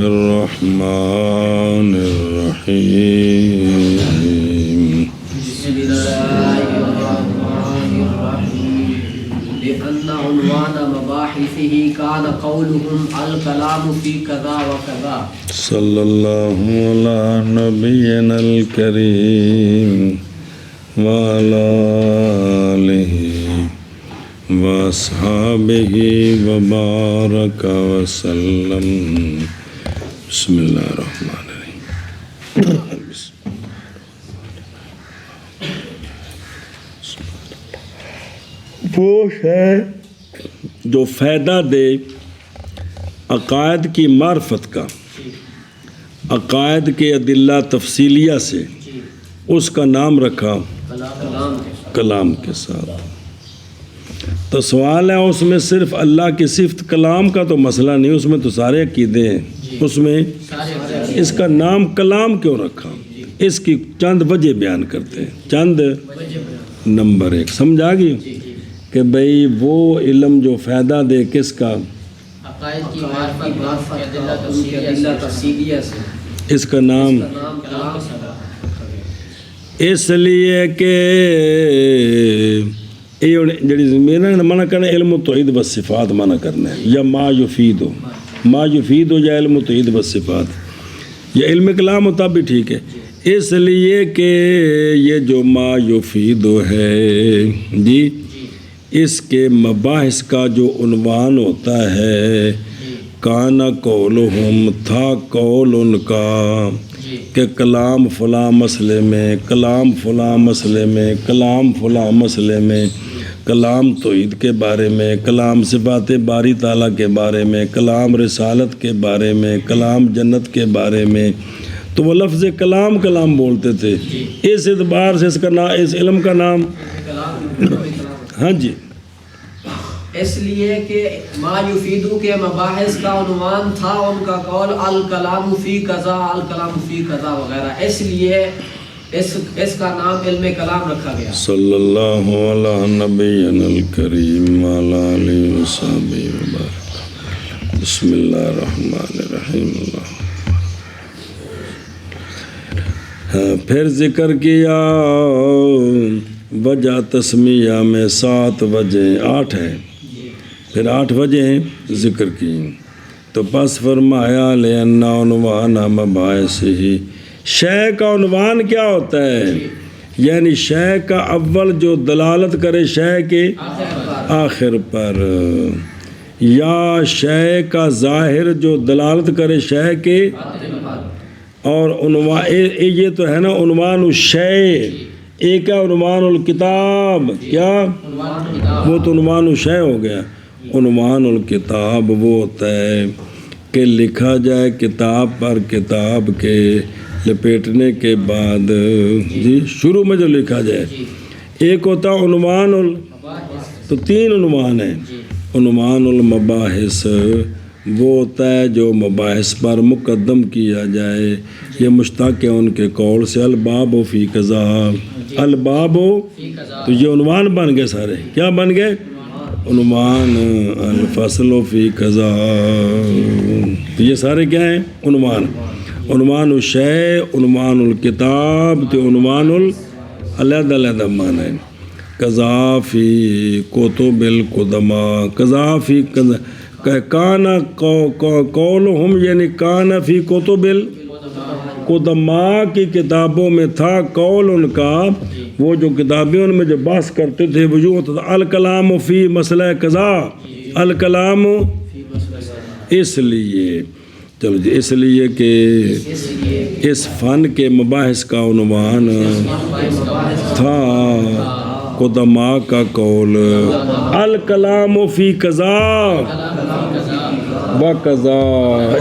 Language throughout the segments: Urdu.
الرحمن الرحيم بسم الله الرحمن الرحيم لأن عنوان مباحثه كان قولهم الكلام في كذا وكذا صلى الله على نبينا الكريم وعلى آله وأصحابه وبارك وسلم بسم الله الرحمن الرحيم وہ ہے جو فائدہ دے عقائد کی معرفت کا، عقائد کے ادلہ تفصیلیہ سے اس کا نام رکھا کلام کے ساتھ۔ تو سوال ہے اس میں صرف اللہ کی صفت کلام کا تو مسئلہ نہیں، اس میں تو سارے عقیدے ہیں، اس میں اس کا نام کلام کیوں رکھا، اس کی چند وجہ بیان کرتے ہیں، چند نمبر ایک سمجھ آ گئی کہ بھئی وہ علم جو فائدہ دے کس کا، عقائد کی معرفت ادلہ تفصیلیہ سے اس کا نام اس لیے کہ جڑی میرا منع کرنا علم توحید و صفات منع کرنا ہے، یا ما یفید ہو یا علم توحید و صفات، یا علم کلام ہوتا بھی ٹھیک ہے، اس لیے کہ یہ جو ما یفید ہے جی، اس کے مباحث کا جو عنوان ہوتا ہے کانا قولہم، تھا قول ان کا کہ کلام فلاں مسئلے میں، کلام فلاں مسئلے میں، کلام فلاں مسئلے میں، کلام توحید کے بارے میں، کلام صفات باری تعالیٰ کے بارے میں، کلام رسالت کے بارے میں، کلام جنت کے بارے میں، تو وہ لفظ کلام کلام بولتے تھے، اس اعتبار سے اس کا نام، اس علم کا نام ہاں جی، اس لیے کہ ما یفیدو کے مباحث کا عنوان تھا ان کا قول الکلام فی قضا، الکلام فی قضا وغیرہ، اس لیے اس کا نام علم کلام رکھا گیا۔ صلی اللہ علی نبینا الکریم وعلی آلہ وصحبہ وبارک۔ بسم اللہ الرحمن الرحیم۔ پھر ذکر کیا وجہ تسمیہ میں 7 وجہ 8 ہے، پھر 8 وجہ ذکر کی، تو پس فرمایا لأن عنوان مباحثہ، شے کا عنوان کیا ہوتا ہے، یعنی شے کا اول جو دلالت کرے شے کے آخر پر، یا شے کا ظاہر جو دلالت کرے شے کے، اور عنوان یہ تو ہے نا عنوان الشے، ایک ہے عنوان الکتاب، کیا وہ تو عنوان الشے ہو گیا، عنوان الکتاب وہ ہوتا ہے کہ لکھا جائے کتاب پر، کتاب کے لپیٹنے کے بعد جی شروع میں جو لکھا جائے، ایک ہوتا عنوان تو 3 عنوان ہیں، عنوان المباحث وہ ہوتا ہے جو مباحث پر مقدم کیا جائے، یہ مشتق ہے ان کے قول سے، الباب فی قضا، الباب تو یہ عنوان بن گئے سارے، کیا بن گئے عنوان، الفصل فی قضا، تو یہ سارے کیا ہیں عنوان، عنوان الشیء، عنوان الکتاب، تو عنوان علیحدہ علیحدہ معنی ہے، قضا فی کتب القدماء، قضا فی کانا قولہم، یعنی کانا فی کتب القدماء کی کتابوں میں تھا قول ان کا، وہ جو کتابیں ان میں جو بحث کرتے تھے وہ یوں ہوتا تھا الکلام فی مسئلہ قضا، الکلام اس لیے، چلو جی، اس لیے کہ اس فن کے مباحث کا عنوان تھا قدماء کا قول، الکلام فی قضا و قضا،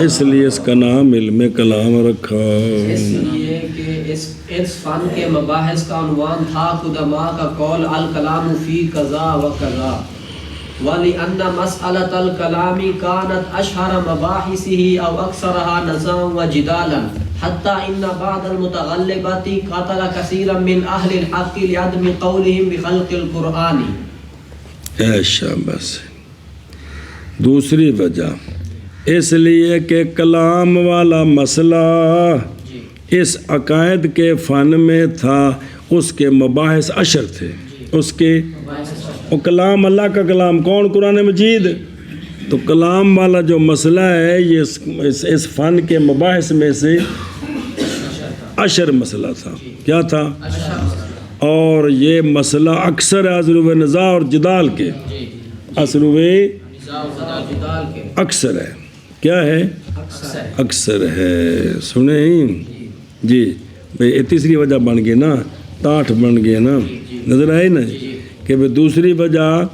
اس لیے اس کا نام علم کلام رکھا، اس لیے کہ اس فن کے مباحث کا عنوان تھا قدماء کا قول الکلام فی قضا و قضا، وَلِأَنَّ مَسْأَلَةَ الْكَلَامِ كَانَتْ أَشْهَرَ مَبَاحِثِهِ أَوْ أَكْثَرَهَا نَزَاعًا وَجِدَالًا حَتَّى إِنَّ بَعْضَ الْمُتَغَلِّبَةِ قَتَلَ كَثِيرًا مِنْ أَهْلِ الْحَقِّ لِعَدْمِ قَوْلِهِمْ بِخَلْقِ الْقُرْآنِ۔ شاباش۔ دوسری وجہ اس لیے کہ کلام والا مسئلہ اس عقائد کے فن میں تھا، اس کے مباحث عشر تھے، اس کے وہ کلام اللہ کا کلام کون؟ قرآن مجید۔ تو کلام والا جو مسئلہ ہے یہ اس فن کے مباحث میں سے عشر مسئلہ تھا۔ کیا تھا؟ اور یہ مسئلہ اکثر ازرو نزاع اور جدال کے ازرو اکثر ہے۔ کیا ہے؟ اکثر ہے۔ سنیں جی بھئی تیسری وجہ بن گئی نا، 68 بن گئے نا، نظر آئی نا کہ بھئی دوسری وجہ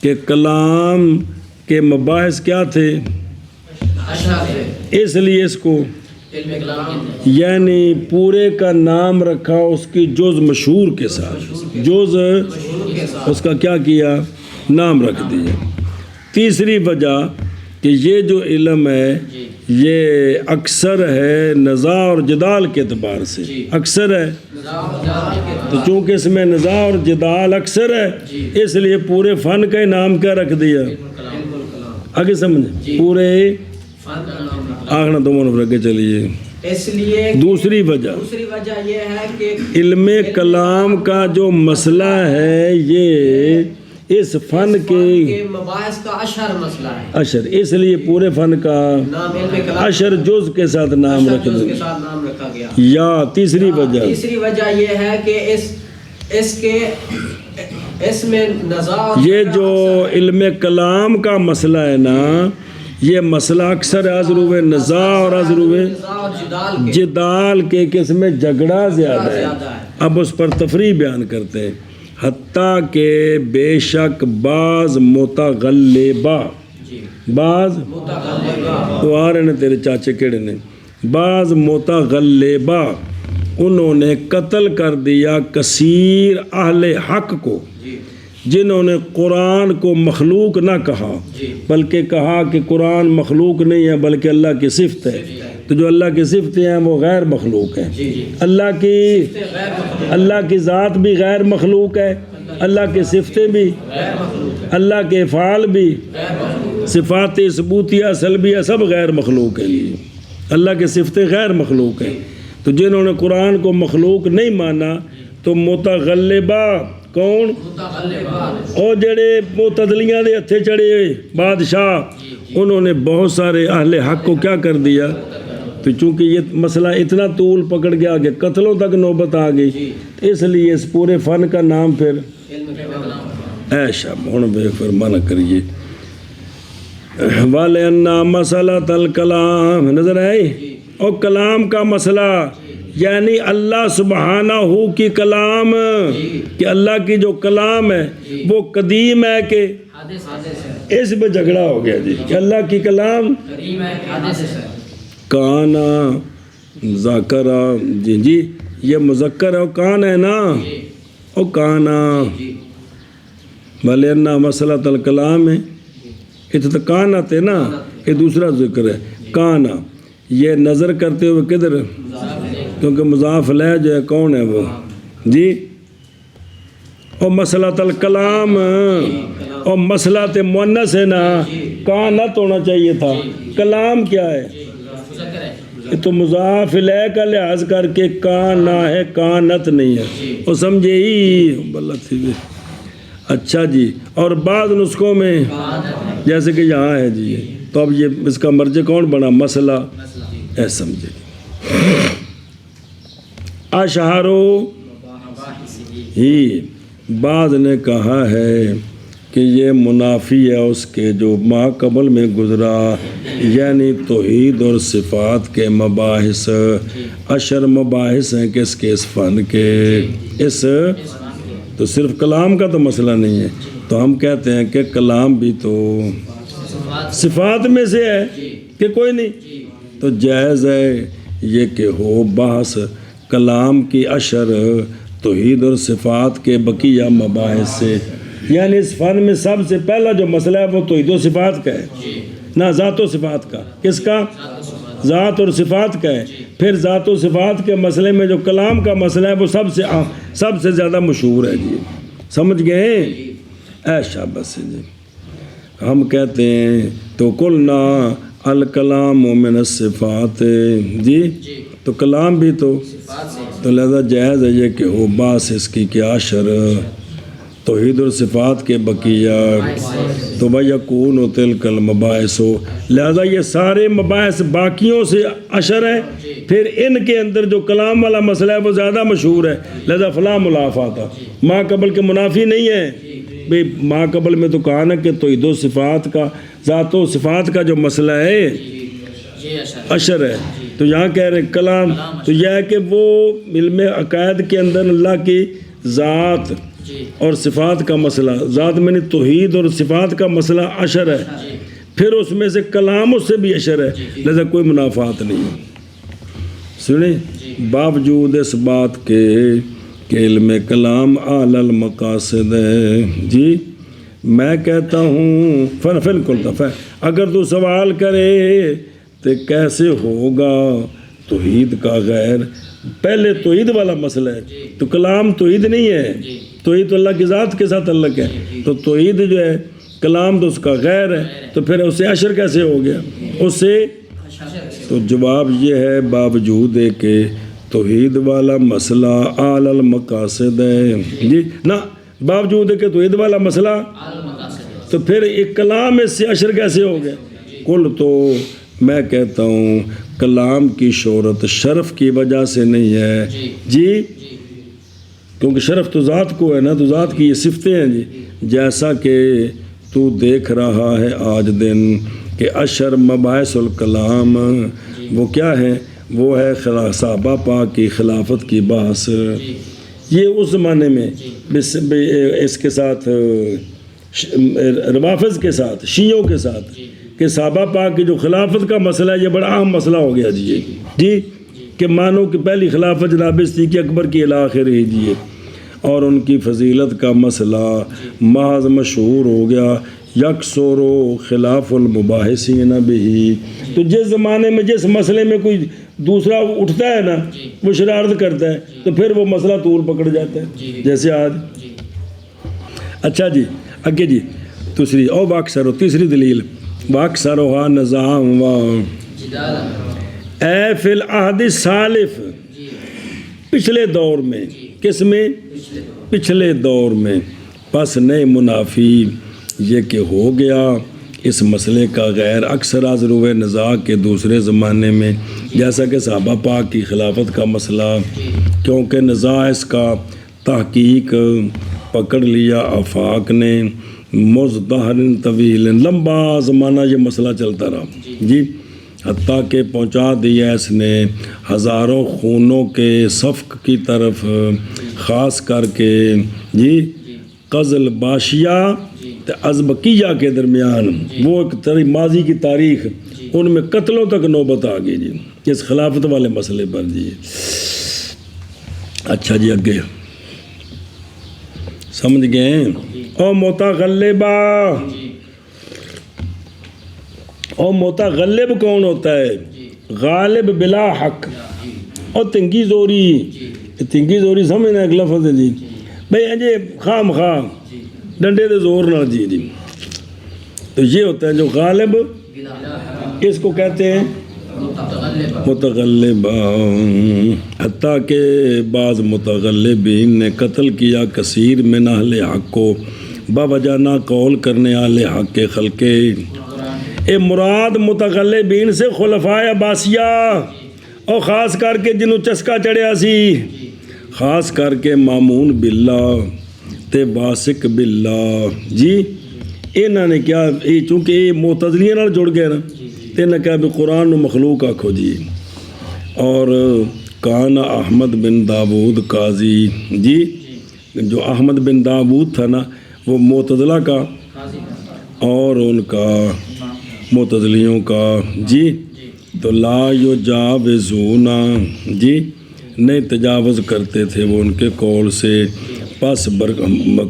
کہ کلام کے مباحث کیا تھے، اس لیے اس کو یعنی پورے کا نام رکھا اس کی جز مشہور کے ساتھ، جز اس کا کیا کیا؟ نام رکھ دیا۔ تیسری وجہ کہ یہ جو علم ہے یہ اکثر ہے نزاع اور جدال کے اعتبار سے، اکثر ہے، تو چونکہ اس میں نزاع اور جدال اکثر ہے اس لیے پورے فن کا نام کیا رکھ دیا؟ آگے سمجھیں، پورے آخنا دو منفر کے چلیے۔ اس لیے دوسری وجہ یہ ہے کہ علم کلام کا جو مسئلہ ہے یہ اس فن کے مباحث کا اشہر مسئلہ ہے، اشر، اس لیے پورے فن کا نام علم کلام اشر جز کے ساتھ نام رکھ جز دیا۔ کے ساتھ نام رکھا گیا۔ یا تیسری وجہ یہ ہے کہ اس میں نزاع، یہ جو علم کلام کا مسئلہ ہے نا یہ مسئلہ اکثر ازرو نزاع اور ازرو جدال کے کس میں جھگڑا زیادہ ہے۔ اب اس پر تفریح بیان کرتے ہیں، حتیٰ کہ بے شک بعض متغلبہ، بعض تو آ رہے نے تیرے چاچے کیڑے نے، بعض متغلبہ انہوں نے قتل کر دیا کثیر اہل حق کو، جنہوں نے قرآن کو مخلوق نہ کہا بلکہ کہا کہ قرآن مخلوق نہیں ہے بلکہ اللہ کی صفت ہے۔ تو جو اللہ کی صفتیں ہیں وہ غیر مخلوق ہیں، اللہ کی ذات بھی غیر مخلوق ہے، اللہ کی صفتیں بھی، اللہ کے افعال بھی، صفات ثبوتیہ سلبیہ سب غیر مخلوق ہیں، اللہ کی صفتیں غیر مخلوق ہیں۔ تو جنہوں نے قرآن کو مخلوق نہیں مانا تو متغلبہ کون؟ اور جڑے معتزلیاں دے ہتھے چڑھے بادشاہ انہوں نے بہت سارے اہل حق کو کیا کر دیا؟ تو چونکہ یہ مسئلہ اتنا طول پکڑ گیا کہ قتلوں تک نوبت آ گئی، اس لیے اس پورے فن کا نام پھر ایشا ہوں بے فرما نہ کریے۔ وَلِأَنَّ مَسَلَةَ الْكَلَامِ، نظر آئی؟ اور کلام کا مسئلہ یعنی اللہ سبحانہ ہو کی کلام، کہ اللہ کی جو کلام ہے وہ قدیم ہے کہ اس میں جھگڑا ہو گیا جی کہ اللہ کی کلام کانا ذاکرہ، جی یہ مذکر ہے، کان ہے نا، او کانا بھلے انا مسئلہ الکلام ہے، اتنا کانت ہے نا، یہ دوسرا ذکر ہے، کانا یہ نظر کرتے ہوئے کدھر، کیونکہ مضاف الیہ جو ہے کون ہے وہ جی، او مسئلہ الکلام، او مسئلہ مؤنث ہے نا، کانت ہونا چاہیے تھا، کلام کیا ہے؟ یہ تو مضاف الیہ کا لحاظ کر کے کانا ہے، کانت نہیں ہے، وہ سمجھے ہی بلت تھی بھی۔ اچھا جی، اور بعض نسخوں میں جیسے کہ یہاں ہے جی، تو اب یہ اس کا مرجع کون بنا؟ مسئلہ، اے سمجھے اشعارو ہی، بعض نے کہا ہے کہ یہ منافی ہے اس کے جو ما قبل میں گزرا، یعنی توحید اور صفات کے مباحث، اشر مباحث ہیں کس کے؟ اس فن کے، اس تو صرف کلام کا تو مسئلہ نہیں ہے، تو ہم کہتے ہیں کہ کلام بھی تو صفات میں سے ہے کہ کوئی نہیں، تو جائز ہے یہ کہ ہو بحث کلام کی اشر توحید اور صفات کے بقیہ مباحث سے، یعنی اس فن میں سب سے پہلا جو مسئلہ ہے وہ توحید و صفات کا ہے، نہ ذات و صفات کا، کس کا؟ ذات اور صفات کا ہے۔ پھر ذات و صفات کے مسئلے میں جو کلام کا مسئلہ ہے وہ سب سے زیادہ مشہور ہے جی، سمجھ گئے؟ اے شاباش جی، ہم کہتے ہیں تو قلنا الکلام من الصفات، جی تو کلام بھی تو لہذا جائز ہے یہ کہ ہو باس اس کی کیا اشر توحید الصفات کے بقیہ، تو وَيَكُونُ تِلْكَ الْمَبَاحِثُ، لہذا یہ سارے مباحث باقیوں سے اشر ہے، پھر ان کے اندر جو کلام والا مسئلہ ہے وہ زیادہ مشہور ہے، لہذا فلا ملافات، ما قبل کے منافی نہیں ہے بھئی، ما قبل میں تو کہا نا کہ توحید و صفات کا، ذات و صفات کا جو مسئلہ ہے اشر ہے، تو یہاں کہہ رہے کلام، تو یہ ہے کہ وہ علم عقائد کے اندر اللہ کی ذات اور صفات کا مسئلہ، ذات میں نے توحید اور صفات کا مسئلہ اشر ہے، پھر اس میں سے کلام اس سے بھی اشر ہے، لہذا کوئی منافات نہیں ہے۔ سنیں، باوجود اس بات کے کہ علم کلام اعلی المقاصد ہے، جی میں کہتا ہوں فن اگر تو سوال کرے تو کیسے ہوگا توحید کا غیر، پہلے توحید والا مسئلہ ہے، تو کلام توحید نہیں ہے، توحید تو اللہ کی ذات کے ساتھ تعلق ہے، تو توحید جو ہے کلام تو اس کا غیر ہے، تو پھر اس سے اشر کیسے ہو گیا اس سے؟ تو جواب یہ ہے باوجود ہے کہ توحید والا مسئلہ اعلی المقاصد ہے، جی نا، باوجود ہے کہ توحید والا مسئلہ، تو پھر ایک کلام اس سے اشر کیسے ہو گیا؟ کل تو میں کہتا ہوں کلام کی شہرت شرف کی وجہ سے نہیں ہے، جی کیونکہ شرف تو ذات کو ہے نا، تو ذات کی یہ صفتیں ہیں، جی جیسا کہ تو دیکھ رہا ہے آج دن کہ اشر مباحث الکلام وہ کیا ہے، وہ ہے صحابہ پاک کی خلافت کی بحث، یہ اس زمانے میں اس کے ساتھ روافظ کے ساتھ، شیعوں کے ساتھ، کہ صحابہ پاک کی جو خلافت کا مسئلہ ہے یہ بڑا اہم مسئلہ ہو گیا، جی کہ مانو کہ پہلی خلافت جناب صدیق اکبر کی الاخر ہی، جی اور ان کی فضیلت کا مسئلہ محض مشہور ہو گیا، یکسر و خلاف المباحثین بہی، تو جس زمانے میں جس مسئلے میں کوئی دوسرا اٹھتا ہے نا وہ شرارت کرتا ہے تو پھر وہ مسئلہ طول پکڑ جاتا ہے، جیسے آج۔ اچھا جی آگے جی دوسری او باکسر ہو، تیسری دلیل باکسر ہوا نظام و اے فی العہد سالف، پچھلے دور میں، کس میں؟ پچھلے دور میں، پس نئے منافی یہ کہ ہو گیا اس مسئلے کا غیر اکثر از روئے نزاع کے دوسرے زمانے میں، جیسا کہ صحابہ پاک کی خلافت کا مسئلہ، کیونکہ نزاع اس کا تحقیق پکڑ لیا آفاق نے، مزدہر طویل، لمبا زمانہ یہ مسئلہ چلتا رہا، جی حتیٰ کہ پہنچا دیا اس نے ہزاروں خونوں کے سفک کی طرف، خاص کر کے جی قزل باشیہ ازبکیہ کے درمیان، وہ ایک ماضی کی تاریخ، ان میں قتلوں تک نوبت آ گئی، جی اس خلافت والے مسئلے پر، جی اچھا جی آگے سمجھ گئے؟ او متغلبہ، اور متغلب کون ہوتا ہے؟ غالب بلا حق، اور تنگی زوری سمجھنا ایک لفظ ہے، جی بھئی جی خام خام ڈنڈے دے زور نہ، جی تو یہ ہوتا ہے جو غالب، اس کو کہتے ہیں متغلبہ، حتیٰ کہ بعض متغلبین نے قتل کیا کثیر من اہل حق کو بوجہ نہ قول کرنے والے حق کے خلقے، اے مراد متغلبین سے خلفائے عباسیہ، اور خاص کر کے جنہوں چسکا چڑھیا سی، خاص کر کے مامون باللہ تے واسق باللہ، جی انہوں نے کیا، چونکہ یہ معتزلیاں نال جڑ گئے نا، تے انہوں نے کہا بھی قرآن نو مخلوق آکھو، جی اور کان احمد بن داود قاضی، جی جو احمد بن داود تھا نا وہ معتزلہ کا اور ان کا معتزلیوں کا، جی تو لا یجاوزون، جی نہیں تجاوز کرتے تھے وہ ان کے قول سے، پس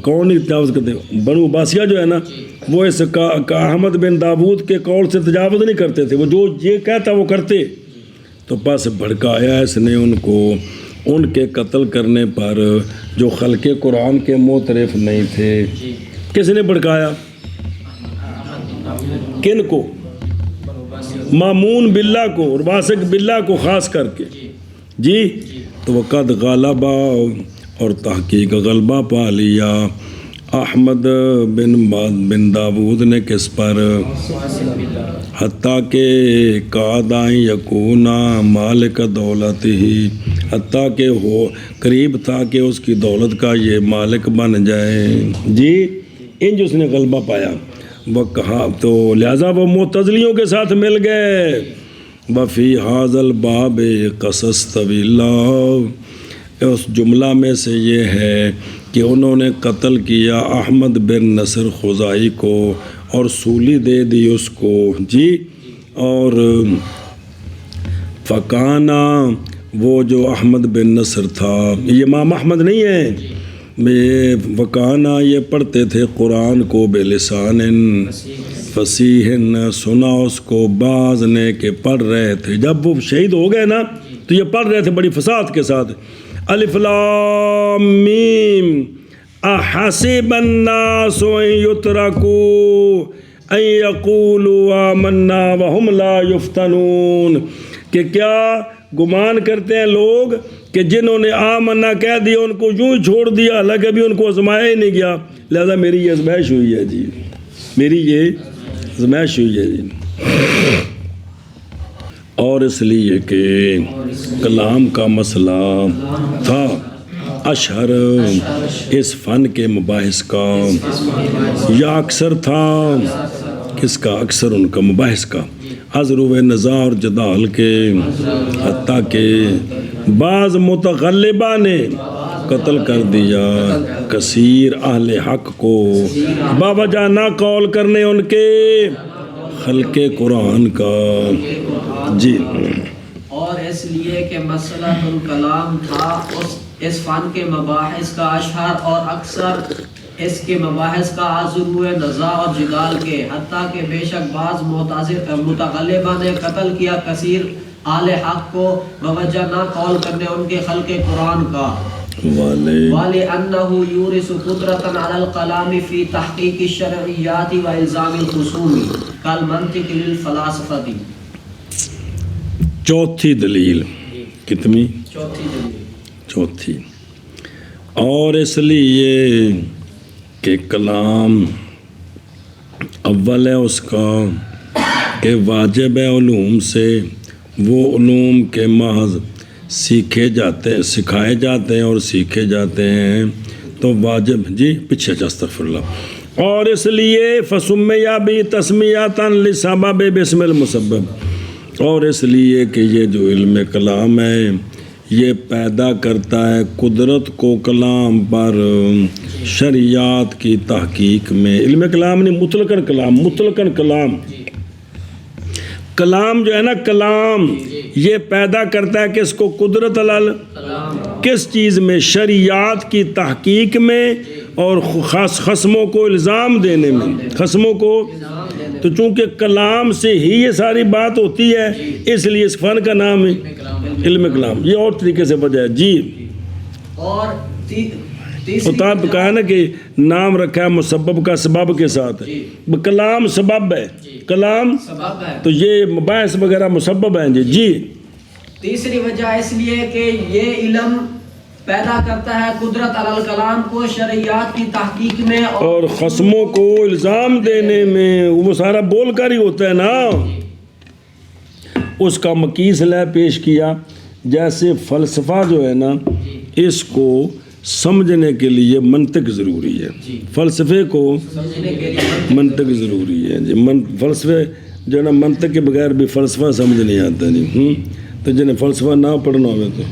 کون نہیں تجاوز کرتے؟ بنو عباسیہ جو ہے نا وہ اس کا احمد بن داود کے قول سے تجاوز نہیں کرتے تھے، وہ جو یہ کہتا وہ کرتے، تو پس بھڑکایا اس نے ان کو ان کے قتل کرنے پر جو خلق قرآن کے معترف نہیں تھے۔ کس نے بھڑکایا؟ کن کو؟ مامون باللہ کو اور واسق باللہ کو خاص کر کے جی تو وقد غالبا اور تحقیق غلبہ پا لیا احمد بن داود نے کس پر حتیٰ کہ قادائیں یکونا مالک دولت ہی حتیٰ کہ ہو قریب تھا کہ اس کی دولت کا یہ مالک بن جائے جی انج اس نے غلبہ پایا وہ کہا تو لہٰذا وہ معتزلیوں کے ساتھ مل گئے وفی حاضل باب قصص طویلہ اس جملہ میں سے یہ ہے کہ انہوں نے قتل کیا احمد بن نصر خزائی کو اور سولی دے دی اس کو جی اور فکانہ وہ جو احمد بن نصر تھا یہ امام احمد نہیں ہے وکانہ یہ پڑھتے تھے قرآن کو بلسان فصیح سنا اس کو بعض نے کہ پڑھ رہے تھے جب وہ شہید ہو گئے نا تو یہ پڑھ رہے تھے بڑی فصاحت کے ساتھ الف لام میم احسب الناس ان یترکوا ان یقولوا آمنا وهم لا یفتنون کہ کیا گمان کرتے ہیں لوگ کہ جنہوں نے آمنا کہہ دیا ان کو یوں ہی چھوڑ دیا حالانکہ ابھی ان کو آزمایا ہی نہیں گیا لہذا میری یہ آزمائش ہوئی ہے جی میری یہ آزمائش ہوئی ہے جی اور اس لیے کہ کلام کا مسئلہ تھا اشہر اس فن کے مباحث کا یا اکثر تھا کس کا اکثر ان کا مباحث کا عذرو نزاع اور جدال کے حتیٰ کہ بعض متغلبہ نے قتل کر دیا کثیر اہل حق کو باوجہ نہ قول کرنے ان کے خلق قرآن کا جی اور اس لیے کہ مسئلہ الکلام تھا اس فن کے مباحث کا اشہر اور اکثر اس کے مباحث کا عذر نزاع اور جدال کے حتیٰ کہ بے شک بعض متغلبہ نے قتل کیا کثیر اہل حق کو بوجہ نہ قول کرنے ان کے خلق قرآن کا وَلِأَنَّهُ يُورِثُ قُدْرَةً عَلَى الْكَلَامِ فِي تَحْقِيقِ الشَّرْعِيَّاتِ وَإِلْزَامِ الْخُصُومِ كَالْمَنْطِقِ لِلْفَلَاسِفَةِ چوتھی دلیل کتنی چوتھی دلیل چوتھی اور اس لیے کہ کلام اول ہے اس کا کہ واجب ہے علوم سے وہ علوم کے محض سیکھے جاتے ہیں سکھائے جاتے ہیں اور سیکھے جاتے ہیں تو واجب جی پیچھے استغفر اللہ اور اس لیے فسمیہ بھی تسمیۃً لسبب بسم المسبب اور اس لیے کہ یہ جو علم کلام ہے یہ پیدا کرتا ہے قدرت کو کلام پر شریعت کی تحقیق میں علم کلام نہیں مطلقاً کلام کلام جو ہے نا کلام یہ پیدا کرتا ہے کس کو قدرت کس چیز میں شریعت کی تحقیق میں اور خصموں کو الزام دینے میں خصموں کو تو چونکہ کلام سے ہی یہ ساری بات ہوتی ہے اس لیے اس فن کا نام ہے علم کلام یہ اور طریقے سے وجہ ہے جی اور اتاب کہا نا کہ نام رکھا ہے مسبب کا سبب کے ساتھ کلام سبب ہے کلام تو یہ مباحث وغیرہ مسبب ہیں جی تیسری وجہ اس لیے کہ یہ علم پیدا کرتا ہے قدرت علی الکلام کو شرعیات کی تحقیق میں اور خصموں کو الزام دینے میں وہ سارا بول کر ہی ہوتا ہے نا اس کا مقیس لے پیش کیا جیسے فلسفہ جو ہے نا اس کو سمجھنے کے لیے منطق ضروری ہے فلسفے کو منطق ضروری ہے جی فلسفے جو ہے نا منطق کے بغیر بھی فلسفہ سمجھ نہیں آتا جی تو جنہیں فلسفہ نہ پڑھنا ہوئے تو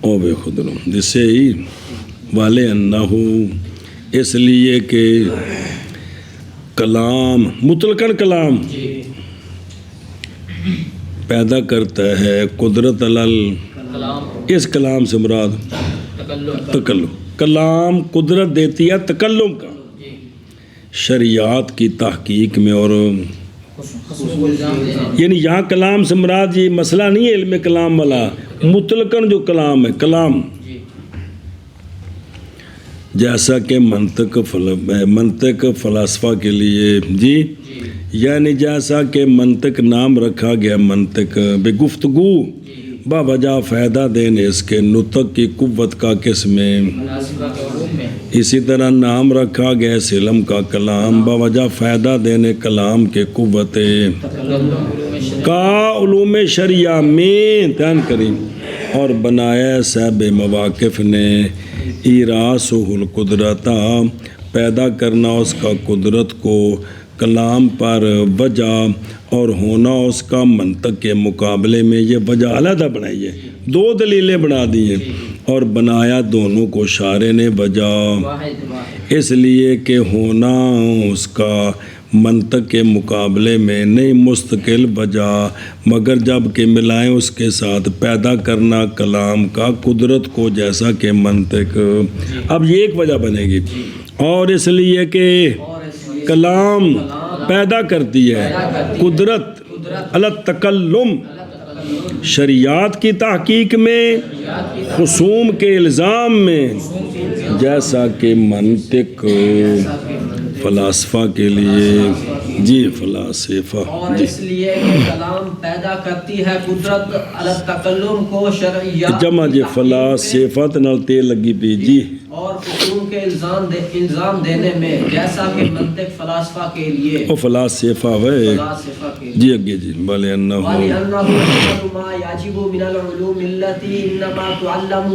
او بے خدروں جسے ہی والے انہو اس لیے کہ کلام مطلقاً کلام پیدا کرتا ہے قدرت اس کلام سے مراد تکلم کلام قدرت دیتی ہے تکلم کا شریعت کی تحقیق میں اور یعنی یہاں کلام سے مراد یہ مسئلہ نہیں ہے علم کلام والا مطلقاً جو کلام ہے، کلام جی جیسا کہ منطق فلاسفہ کے لیے جی، یعنی جیسا کہ منطق نام رکھا گیا، منطق بے گفتگو باوجہ فائدہ دینے اس کے نطق کی قوت کا کس میں، فلاسفہ کے علوم میں، اسی طرح نام رکھا گیا اس علم کا کلام باوجہ فائدہ دینے کلام کے قوت کا علوم شریعہ میں دھیان کریں، اور بنایا صاحب مواقف نے ایراث القدرت پیدا کرنا اس کا قدرت کو کلام پر وجہ اور ہونا اس کا منطق کے مقابلے میں، یہ وجہ علیحدہ بنائی ہے، دو دلیلیں بنا دی ہیں، اور بنایا دونوں کو شارع نے وجہ واحد اس لیے کہ ہونا اس کا منطق کے مقابلے میں نہیں مستقل وجہ، مگر جب کہ ملائیں اس کے ساتھ پیدا کرنا کلام کا قدرت کو جیسا کہ منطق، اب یہ ایک وجہ بنے گی، اور اس لیے کہ اور اس لیے کلام پیدا کرتی ہے قدرت التکلم شریعت کی تحقیق میں، خصوم کے الزام میں، جیسا کہ منطق فلاسفہ کے لیے جی، فلاسفہ اور اس لیے کہ کلام پیدا کرتی ہے قدرت التکلم کو شرعیات جمع جی فلاسفت نال تیل لگی پی جی، اور اصول کے الزام دینے میں، جیسا کہ منطق فلاسفہ کے لیے او فلاسفہ ہے فلاسفہ کے جی، اگے جی بلے انہو وَلِأَنَّهُ مَا يَجِبُ مِنَ الْعُلُومِ الَّتِي إِنَّمَا تُعَلَّمُ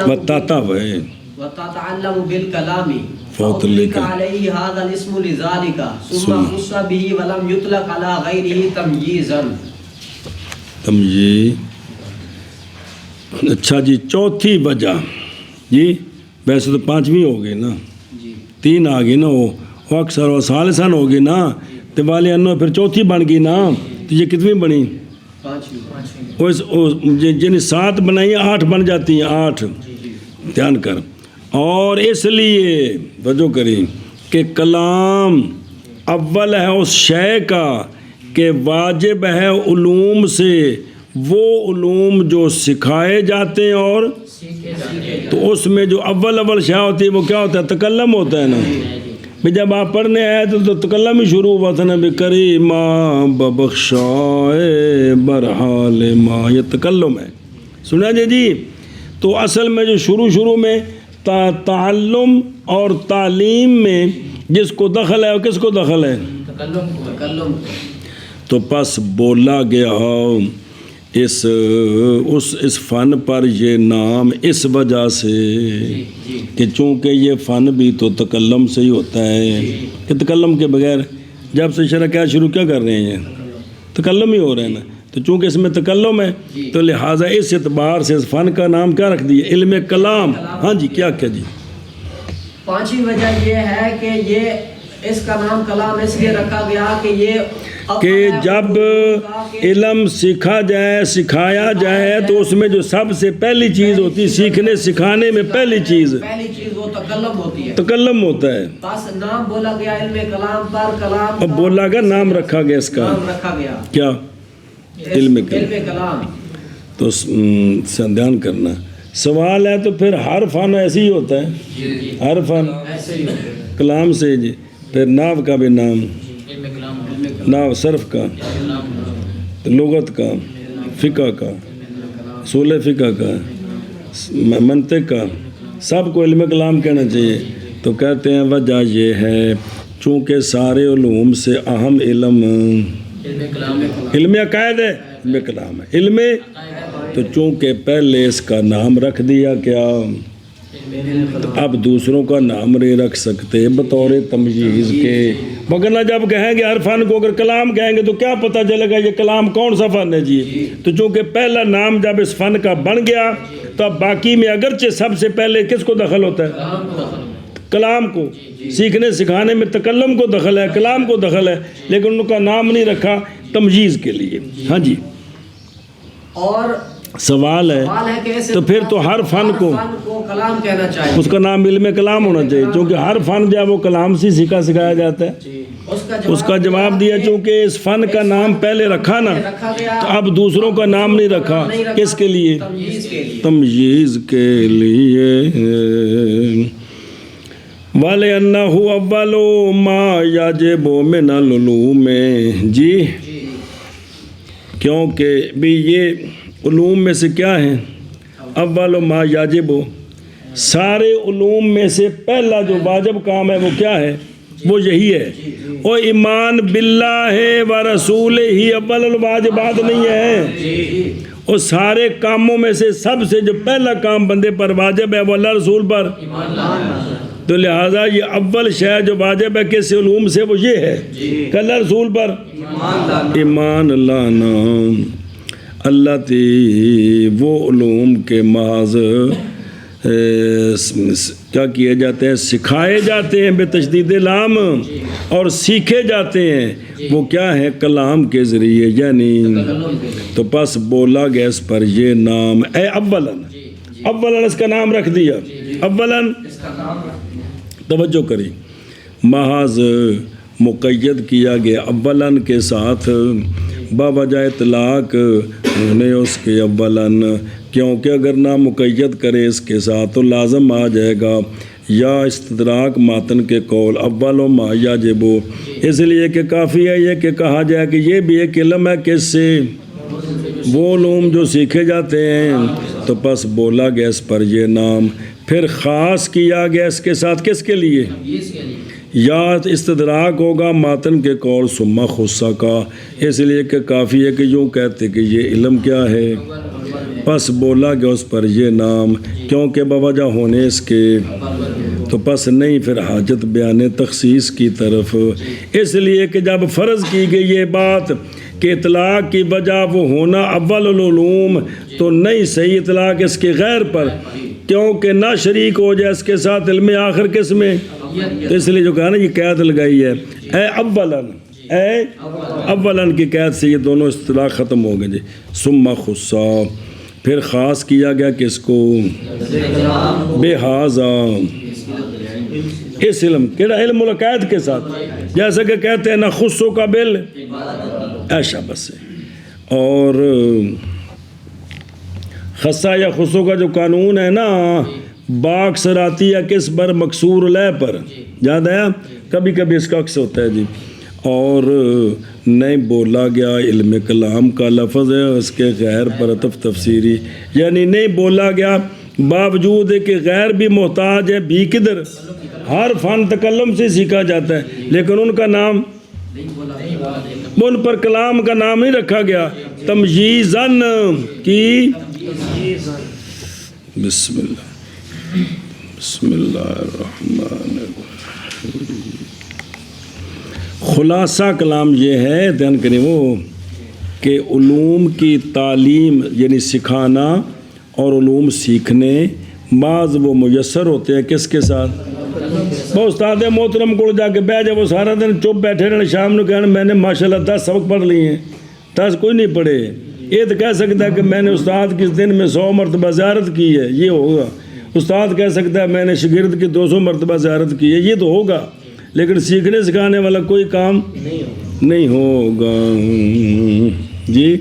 وَتَّتَّا ہے وَتَتَعَلَّمُ بِالْكَلَامِ فَأُطْلِقَ فَأُطْلِقَ عَلَيْهِ هَذَا الْإِسْمُ لِذَلِكَ ثُمَّ خُصَّ بِهِ وَلَمْ يُطْلَقْ عَلَى غَيْرِهِ تَمْيِيزًا۔ تمجید اچھا جی، چوتھی وجہ جی، ویسے تو پانچویں ہو گئی نا، تین آ گئی نا، وہ اکثر و ثالثاً ہو گئی نا، تو والے انو پھر چوتھی بن گئی نا، تو یہ کتنی بنی؟ جن 7 بنائی 8 بن جاتی ہیں، 8 دھیان کر، اور اس لیے توجہ کریں کہ کلام اول ہے اس شے کا کہ واجب ہے علوم سے وہ علوم جو سکھائے جاتے ہیں، اور تو اس میں جو اول شے ہوتی ہے وہ کیا ہوتا ہے؟ تکلم ہوتا ہے نا، بھی جب آپ پڑھنے آئے تو تکلم ہی شروع ہوا تھا نا، بھی کریمہ ببخشائے برحال ما، یہ تکلم ہے، سنا جی۔ تو اصل میں جو شروع میں تعلم اور تعلیم میں جس کو دخل ہے، کس کو دخل ہے؟ تکلم تو پس بولا گیا اس فن پر یہ نام اس وجہ سے کہ چونکہ یہ فن بھی تو تکلم سے ہی ہوتا ہے، کہ تکلم کے بغیر جب سے شرع کیا شروع کیا کر رہے ہیں؟ تکلم ہی ہو رہے ہیں نا، تو چونکہ اس میں تکلم ہے تو لہٰذا اس اعتبار سے اس فن کا نام کیا رکھ دیا؟ علم کلام۔ ہاں جی، کیا جی؟ پانچویں وجہ یہ ہے کہ یہ اس کا نام کلام اس لیے رکھا گیا کہ یہ کہ جب علم سیکھا جائے، سکھایا جائے، تو اس میں جو سب سے پہلی چیز ہوتی ہے، سیکھنے سکھانے میں پہلی چیز وہ تکلم ہوتی ہے، تکلم ہوتا ہے، بس نام بولا گیا علم کلام پر، کلام اب بولا گیا نام رکھا گیا اس کا، نام رکھا گیا کیا؟ علم کلام۔ تو دھیان کرنا سوال ہے، تو پھر ہر فن ایسے ہی ہوتا ہے، ہر فن کلام سے جی، پھر ناو کا بھی نام، ناو صرف کا، لغت کا، فقہ کا، اصول فقہ کا، منطق کا، سب کو علم کلام کہنا چاہیے۔ تو کہتے ہیں وجہ یہ ہے چونکہ سارے علوم سے اہم علم علم عقائد ہے، علم کلام ہے، علم تو چونکہ پہلے اس کا نام رکھ دیا کیا، تو اب دوسروں کا نام نہیں رکھ سکتے بطور تمجیز کے، وگرنہ جب کہیں گے ہر فن کو اگر کلام کہیں گے تو کیا پتہ چلے گا یہ کلام کون سا فن ہے جی؟ تو چونکہ پہلا نام جب اس فن کا بن گیا تو اب باقی میں اگرچہ سب سے پہلے کس کو دخل ہوتا ہے؟ کلام کو، سیکھنے سکھانے میں تکلم کو دخل ہے، کلام کو دخل ہے، لیکن ان کا نام نہیں رکھا تمجیز کے لیے۔ ہاں جی، اور سوال ہے تو پھر تو ہر فن کو کلام کہنا چاہیے، اس کا نام علم کلام ہونا چاہیے، کیونکہ ہر فن جو ہے وہ کلام سے سیکھا سکھایا جاتا ہے۔ اس کا جواب دیا چونکہ اس فن کا نام پہلے رکھا نا تو اب دوسروں کا نام نہیں رکھا، کس کے لیے؟ تمییز کے لیے۔ وَلِأَنَّهُ أَوَّلُ مَا يَجِبُ مِنَ الْعُلُومِ، جی کیونکہ بھی یہ علوم میں سے کیا ہے؟ اول ما یاجب، سارے علوم میں سے پہلا جو واجب کام ہے وہ کیا ہے؟ وہ یہی ہے۔ اور ایمان باللہ و رسول ہی اول الواجبات نہیں ہے، اور سارے کاموں میں سے سب سے جو پہلا کام بندے پر واجب ہے وہ اللہ رسول پر، تو لہٰذا یہ اول شے جو واجب ہے کس علوم سے وہ یہ ہے کہ اللہ رسول پر ایمان لانا۔ اللہ تی وہ علوم کے محض کیا کیے جاتے ہیں؟ سکھائے جاتے ہیں بتشدید لام، اور سیکھے جاتے ہیں وہ کیا ہے؟ کلام کے ذریعے، یعنی تو پس بولا گیا اس پر یہ نام اے اولاً اس کا نام رکھ دیا، اولاً توجہ کریں، محض مقید کیا گیا اولاً کے ساتھ باوجہ اطلاق ہونے اس کے اولاً، کیونکہ اگر نہ مقید کرے اس کے ساتھ تو لازم آ جائے گا یا استدراک ماتن کے قول اول و ما یجب، اس لیے کہ کافی ہے یہ کہ کہا جائے کہ یہ بھی ایک علم ہے کس سے؟ وہ علوم جو سیکھے جاتے ہیں، تو پس بولا گیا اس پر یہ نام، پھر خاص کیا گیا اس کے ساتھ کس کے لیے؟ یا استدراک ہوگا ماتن کے قول ثم خصہ کا، اس لیے کہ کافی ہے کہ یوں کہتے کہ یہ علم کیا ہے، پس بولا گیا اس پر یہ نام کیونکہ بوجہ ہونے اس کے، تو پس نہیں پھر حاجت بیان تخصیص کی طرف، اس لیے کہ جب فرض کی گئی یہ بات کہ اطلاق کی وجہ وہ ہونا اول العلوم، تو نہیں صحیح اطلاق اس کے غیر پر، کیونکہ نہ شریک ہو جائے اس کے ساتھ علم آخر کس میں، تو اس لیے جو کہا نا یہ قید لگائی ہے اے اولاً کی قید سے یہ دونوں اصطلاح ختم ہو گئے جی۔ ثم خصہ، پھر خاص کیا گیا کس کو؟ بہذا، اس علم کیڑا علم العقائد کے ساتھ، جیسا کہ کہتے ہیں نخصو کا بل ایشا بس ہے، اور خصہ یا خصو کا جو قانون ہے نا باق سراتی یا کس پر؟ مکسور لے پر، یاد ہے؟ کبھی کبھی اس کا عکس ہوتا ہے جی۔ اور نہیں بولا گیا علم کلام کا لفظ ہے اس کے غیر پر عطف تفسیری، یعنی نہیں بولا گیا باوجود ہے کہ غیر بھی محتاج ہے بھی کدھر، ہر فن تکلم سے سیکھا جاتا ہے، لیکن ان کا نام، ان پر کلام کا نام نہیں رکھا گیا، تمییزاً کی۔ بسم اللہ الرحمن الرحیم۔ خلاصہ کلام یہ ہے دھیان کریں وہ کہ علوم کی تعلیم یعنی سکھانا اور علوم سیکھنے بعض وہ میسر ہوتے ہیں کس کے ساتھ؟ وہ استاد محترم کو جا کے بیٹھ جائے، وہ سارا دن چپ بیٹھے رہنے، شام کو کہنا میں نے ماشاءاللہ 10 سبق پڑھ لیے ہیں، 10 کوئی نہیں پڑھے، یہ تو کہہ سکتا ہے کہ میں نے استاد کس دن میں 100 مرتبہ زیارت کی ہے، یہ ہوگا۔ استاد کہہ سکتا ہے میں نے شاگرد کی 200 مرتبہ زیارت کی ہے، یہ تو ہوگا، لیکن سیکھنے سکھانے والا کوئی کام نہیں ہوگا جی۔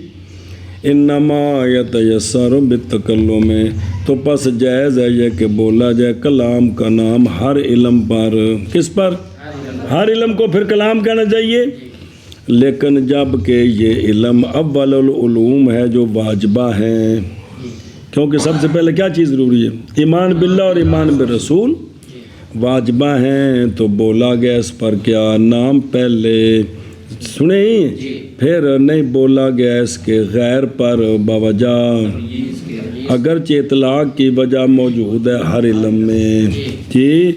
انما یتیسر بالتکلم، تو پس جائز ہے یہ کہ بولا جائے کلام کا نام ہر علم پر، کس پر؟ ہر علم کو پھر کلام کہنا چاہیے، لیکن جب کہ یہ علم اول العلوم ہے جو واجبہ ہیں، کیونکہ سب سے پہلے کیا چیز ضروری ہے؟ ایمان باللہ اور ایمان بالرسول واجبہ ہیں، تو بولا گیا اس پر کیا نام پہلے، سنیں، پھر نہیں بولا گیا اس کے غیر پر باوجہ، اگرچہ اطلاق کی وجہ موجود ہے ہر علم میں جی۔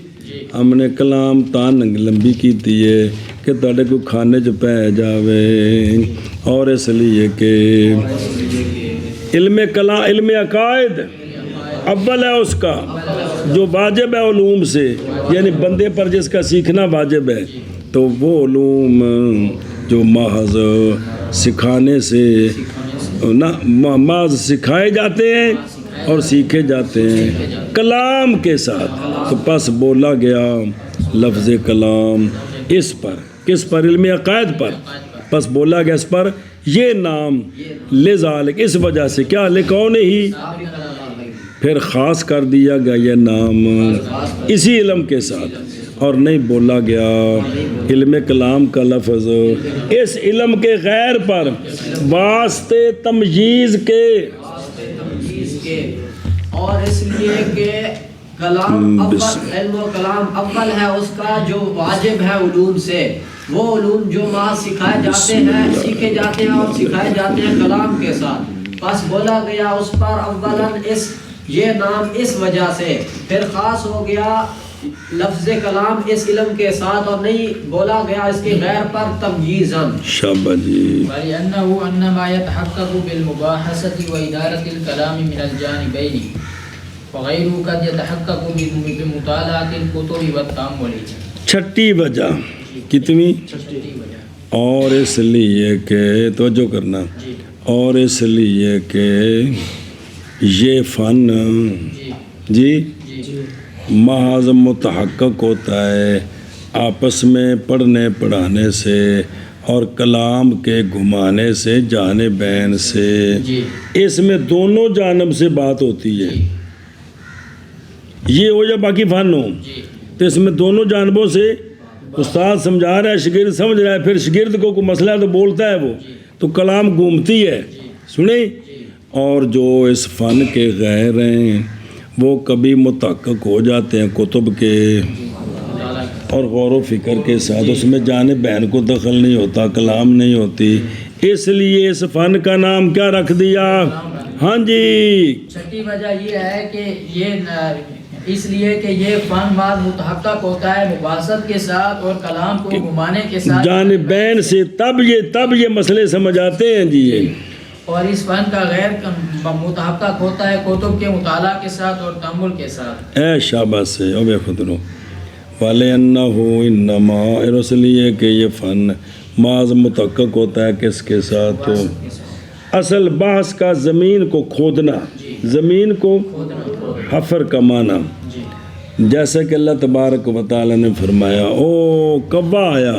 ہم نے کلام تان لمبی کی ہے کہ تھوڑے کو کھانے چ پہ جاوے، اور اس لیے کہ علم کلام علم عقائد اول ہے اس کا جو واجب ہے علوم سے، یعنی بندے پر جس کا سیکھنا واجب ہے، تو وہ علوم جو محض سکھانے سے محض سکھائے جاتے ہیں اور سیکھے جاتے ہیں کلام کے ساتھ، تو پس بولا گیا لفظ کلام اس پر، کس پر؟ علم عقائد پر. پس بولا گیا اس پر یہ نام لذالک اس وجہ سے کیا لکون ہی پھر خاص کر دیا گیا یہ نام اسی علم کے ساتھ اور نہیں بولا گیا علم کلام کا لفظ اس علم کے غیر پر واسطے تمجیز کے اور اس لیے کہ کلام اول علم و کلام اول ہے اس کا جو واجب ہے علوم سے وہ علوم جو وہاں سکھائے جاتے ہیں سیکھے جاتے ہیں اور سکھائے جاتے ہیں کلام کے ساتھ بس بولا گیا اس پر اولاً اس یہ نام اس وجہ سے پھر خاص ہو گیا لفظ کلام اس علم کے ساتھ اور نہیں بولا گیا اس کے غیر پر تمجیزاً. شاباش جی. وَلِأَنَّهُ أَنَّمَا يَتَحَقَّقُ بِالْمُبَاحَثَةِ وَإِدَارَةِ الْكَلَامِ مِنَ الْجَانِبَيْنِ وَغَيْرُهُ قَدْ يَتَحَقَّقُ بِمُطَالَعَةِ الْكُتُبِ وَالتَّأَمُّلِ. چھٹی وجہ کتنی؟ اور اس لیے کہ توجہ کرنا اور اس لیے کہ یہ فن جی محض متحقق ہوتا ہے آپس میں پڑھنے پڑھانے سے اور کلام کے گھمانے سے جانبین سے اس میں دونوں جانب سے بات ہوتی ہے یہ ہو یا باقی فن ہو تو اس میں دونوں جانبوں سے استاد سمجھا رہا ہے شاگرد سمجھ رہا ہے پھر شاگرد کو کوئی مسئلہ تو بولتا ہے وہ تو کلام گھومتی ہے سنیں اور جو اس فن کے غیر ہیں وہ کبھی متحقق ہو جاتے ہیں کتب کے اور غور و فکر کے ساتھ اس میں جانب بہن کو دخل نہیں ہوتا کلام نہیں ہوتی اس لیے اس فن کا نام کیا رکھ دیا؟ ہاں جی. چھٹی وجہ یہ ہے کہ یہ اس لیے کہ یہ فن بعد متحقق ہوتا ہے مباحثت کے ساتھ اور کلام کو گھمانے کے ساتھ جانبین سے تب یہ مسئلے سمجھ آتے ہیں جی. اور اس فن کا غیر متحقق ہوتا ہے کتب کے مطالعہ کے ساتھ اور تأمل کے ساتھ. اے شاباش سے او بے خدرو والے انما اس لیے کہ یہ فن بعض متحقق ہوتا ہے کس کے ساتھ؟ اصل بحث کا زمین کو کھودنا زمین کو حفر کا معنی جیسے کہ اللہ تبارک و تعالی نے فرمایا او کوا آیا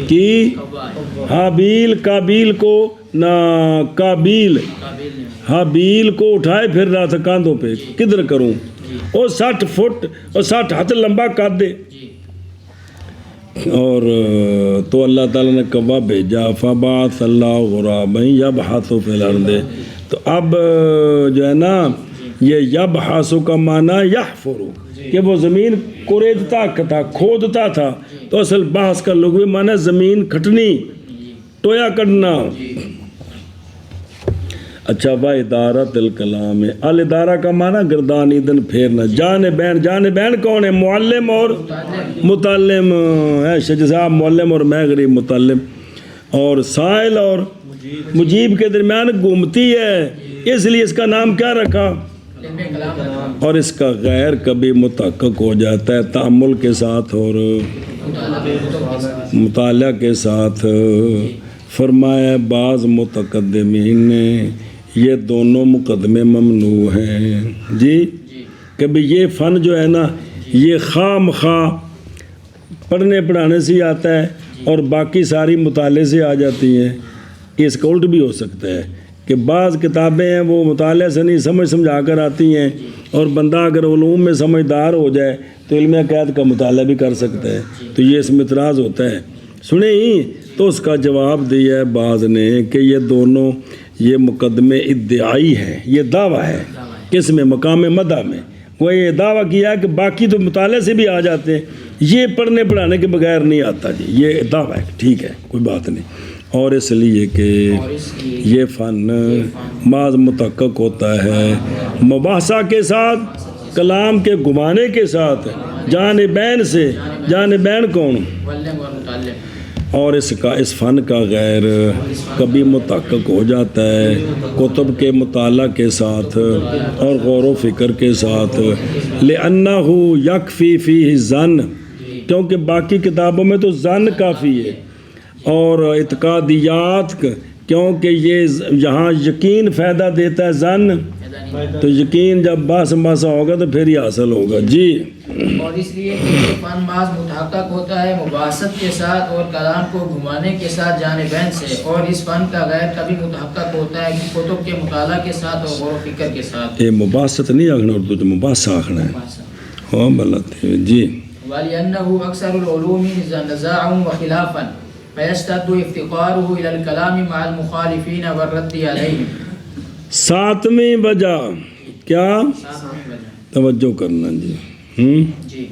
کہ حابیل کابیل کو نہ کابیل حابیل کو اٹھائے پھر رہا تھا کاندھوں پہ کدھر کروں اور 60 فٹ اور 60 ہاتھ لمبا کاد دے اور تو اللہ تعالیٰ نے کوا بھیجا فبعث اللہ غرابا یبحث فی الارض تو اب جو ہے نا یہ یبحث کا معنی یحفر کہ وہ زمین کوریدتا تھا کھودتا تھا تو اصل بحث کا لغوی معنی زمین کھٹنی ٹویا کرنا. اچھا وَإِدَارَةِ الْكَلَامِ الادارہ کا معنی گردانیدن پھیرنا جانبین کون ہے؟ معلم اور متعلم ہے شجاع صاحب معلم اور میں غریب متعلم اور سائل اور مجیب کے درمیان گھومتی ہے اس لیے اس کا نام کیا رکھا؟ اور اس کا غیر کبھی متحقق ہو جاتا ہے تأمل کے ساتھ اور مطالعہ کے ساتھ. فرمایا بعض متقدمین نے یہ دونوں مقدمے ممنوع ہیں جی. کبھی یہ فن جو ہے نا یہ خواہ پڑھنے پڑھانے سے ہی آتا ہے اور باقی ساری مطالعے سے آ جاتی ہیں. اس کا الٹ بھی ہو سکتا ہے کہ بعض کتابیں ہیں وہ مطالعے سے نہیں سمجھا کر آتی ہیں اور بندہ اگر علوم میں سمجھدار ہو جائے تو علم عقائد کا مطالعہ بھی کر سکتا ہے تو یہ اس میں اعتراض ہوتا ہے. سنیں ہی تو اس کا جواب دیا ہے بعض نے کہ یہ دونوں یہ مقدمے ادعائی ہیں یہ دعویٰ ہے کس میں؟ مقام مدح میں. وہ یہ دعویٰ کیا ہے کہ باقی تو مطالعے سے بھی آ جاتے ہیں یہ پڑھنے پڑھانے کے بغیر نہیں آتا جی یہ دعویٰ ہے ٹھیک ہے کوئی بات نہیں. اور اس لیے کہ یہ فن بعض متحقق ہوتا ہے مباحثہ کے ساتھ کلام کے گھمانے کے ساتھ جانبین سے جانبین کون؟ اور اس فن کا غیر کبھی متحقق ہو جاتا ہے کتب کے مطالعہ کے ساتھ اور غور و فکر کے ساتھ. لِأَنَّهُ يَكْفِي فِيهِ الظَّنُّ کیونکہ باقی کتابوں میں تو ظن کافی ہے اور اعتقادیات کیونکہ یہ یہاں یقین فائدہ دیتا ہے ظن تو یقین جب باس ماسا ہوگا تو پھر ہی حاصل ہوگا جی. اور اس لیے کہ یہ فن بعض متحقق ہوتا ہے مباحثت کے ساتھ اور کلام کو گھمانے کے ساتھ جانبین سے، اور اس فن کا غیر کبھی متحقق ہوتا ہے کہ کتب کے مطالعہ کے ساتھ اور غور و فکر کے ساتھ. یہ مباحثت نہیں آخنا، اردو جو مباحثہ آخنا ہے. ہاں بلّہ جی. وَلِأَنَّهُ أَكْثَرُ الْعُلُومِ نَزَاعٌ وَخِلَافًا فَيَشْتَدُّ افتقاره إلى الكلام مع المخالفين والرد عليهم. 7ویں وجہ کیا؟ توجہ کرنا جی. جی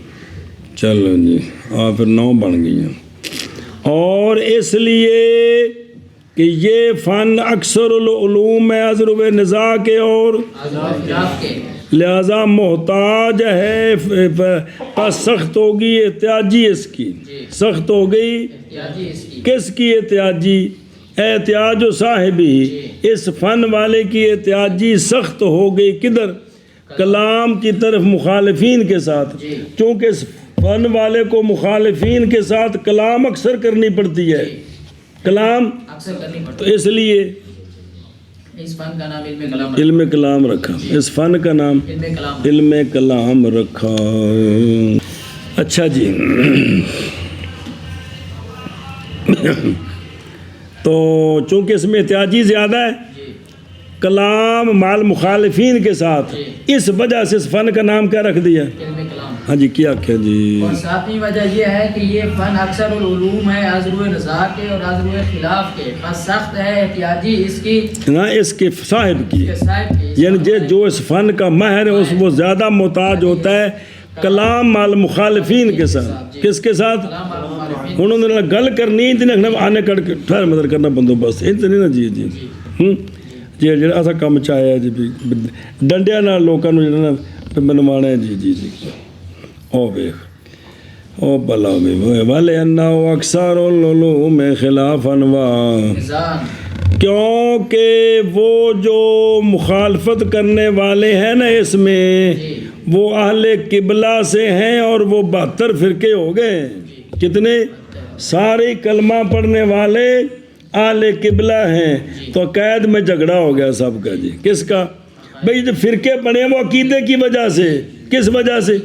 چلو جی پھر 9 بن گئی ہیں. اور اس لیے کہ یہ فن اکثر العلوم ہے اضرب نزاع کے اور لہذا محتاج ہے، پس سخت ہوگی احتیاجی اس کی. سخت ہو گئی کس کی احتیاجی؟ احتیاج و صاحبی، اس فن والے کی احتیاجی سخت ہو گئی کدھر؟ کلام کی طرف مخالفین کے ساتھ. چونکہ اس فن والے کو مخالفین کے ساتھ کلام اکثر کرنی پڑتی ہے، کلام تو اس لیے اس فن کا نام علم کلام علم کلام رکھا. اس فن کا نام علم کلام رکھا. اچھا جی. تو چونکہ اس میں احتیاجی زیادہ ہے، کلام مال مخالفین کے ساتھ، اس وجہ سے اس فن کا نام کیا رکھ دیا؟ علم کلام. ہاں جی کیا کیا جی. اور 7ویں وجہ یہ ہے کہ یہ فن اکثر العلوم ہے ازرو نزاع کے اور ازرو خلاف کے، بس سخت ہے احتیاجی اس کی نہ اس کے صاحب کی، یعنی جو اس فن کا ماہر ہے اس وہ زیادہ محتاج ہوتا ہے کلام مال مخالفین کے ساتھ. کس کے ساتھ؟ انہوں نے گل کرنی تھی آنے کر کے ٹھہر مدر کرنا بندوبست نہیں نا جی. جی جی جڑا ایسا کام چاہیا جی ڈنڈیا نال لوکاں نوں جڑا نا بنوانا ہے. جی جی جی او ویکھ او بلا والے انہو اکثر العلوم خلاف انواع، کیونکہ وہ جو مخالفت کرنے والے ہیں نا اس میں وہ اہل قبلہ سے ہیں اور وہ 72 فرقے ہو گئے ہیں. کتنے؟ سارے کلمہ پڑھنے والے اہل قبلہ ہیں. تو عقائد میں جھگڑا ہو گیا سب کا جی. کس کا؟ بھئی جو فرقے بنے وہ عقیدے کی وجہ سے. کس وجہ سے؟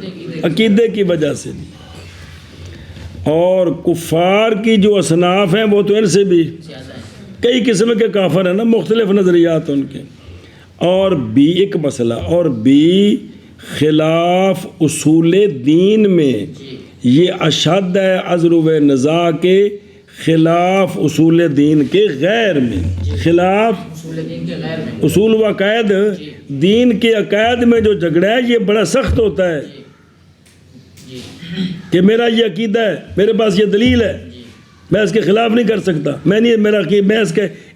عقیدے کی وجہ سے. اور کفار کی جو اصناف ہیں وہ تو ان سے بھی کئی قسم کے کافر ہیں نا، مختلف نظریات ان کے. اور بھی ایک مسئلہ اور بھی خلاف اصول دین میں یہ اشد ہے ازرو نزاع کے خلاف اصول دین کے غیر میں. خلاف اصول و عقائد دین کے عقائد میں جو جھگڑا ہے یہ بڑا سخت ہوتا ہے کہ میرا یہ عقیدہ ہے، میرے پاس یہ دلیل ہے، میں اس کے خلاف نہیں کر سکتا، میں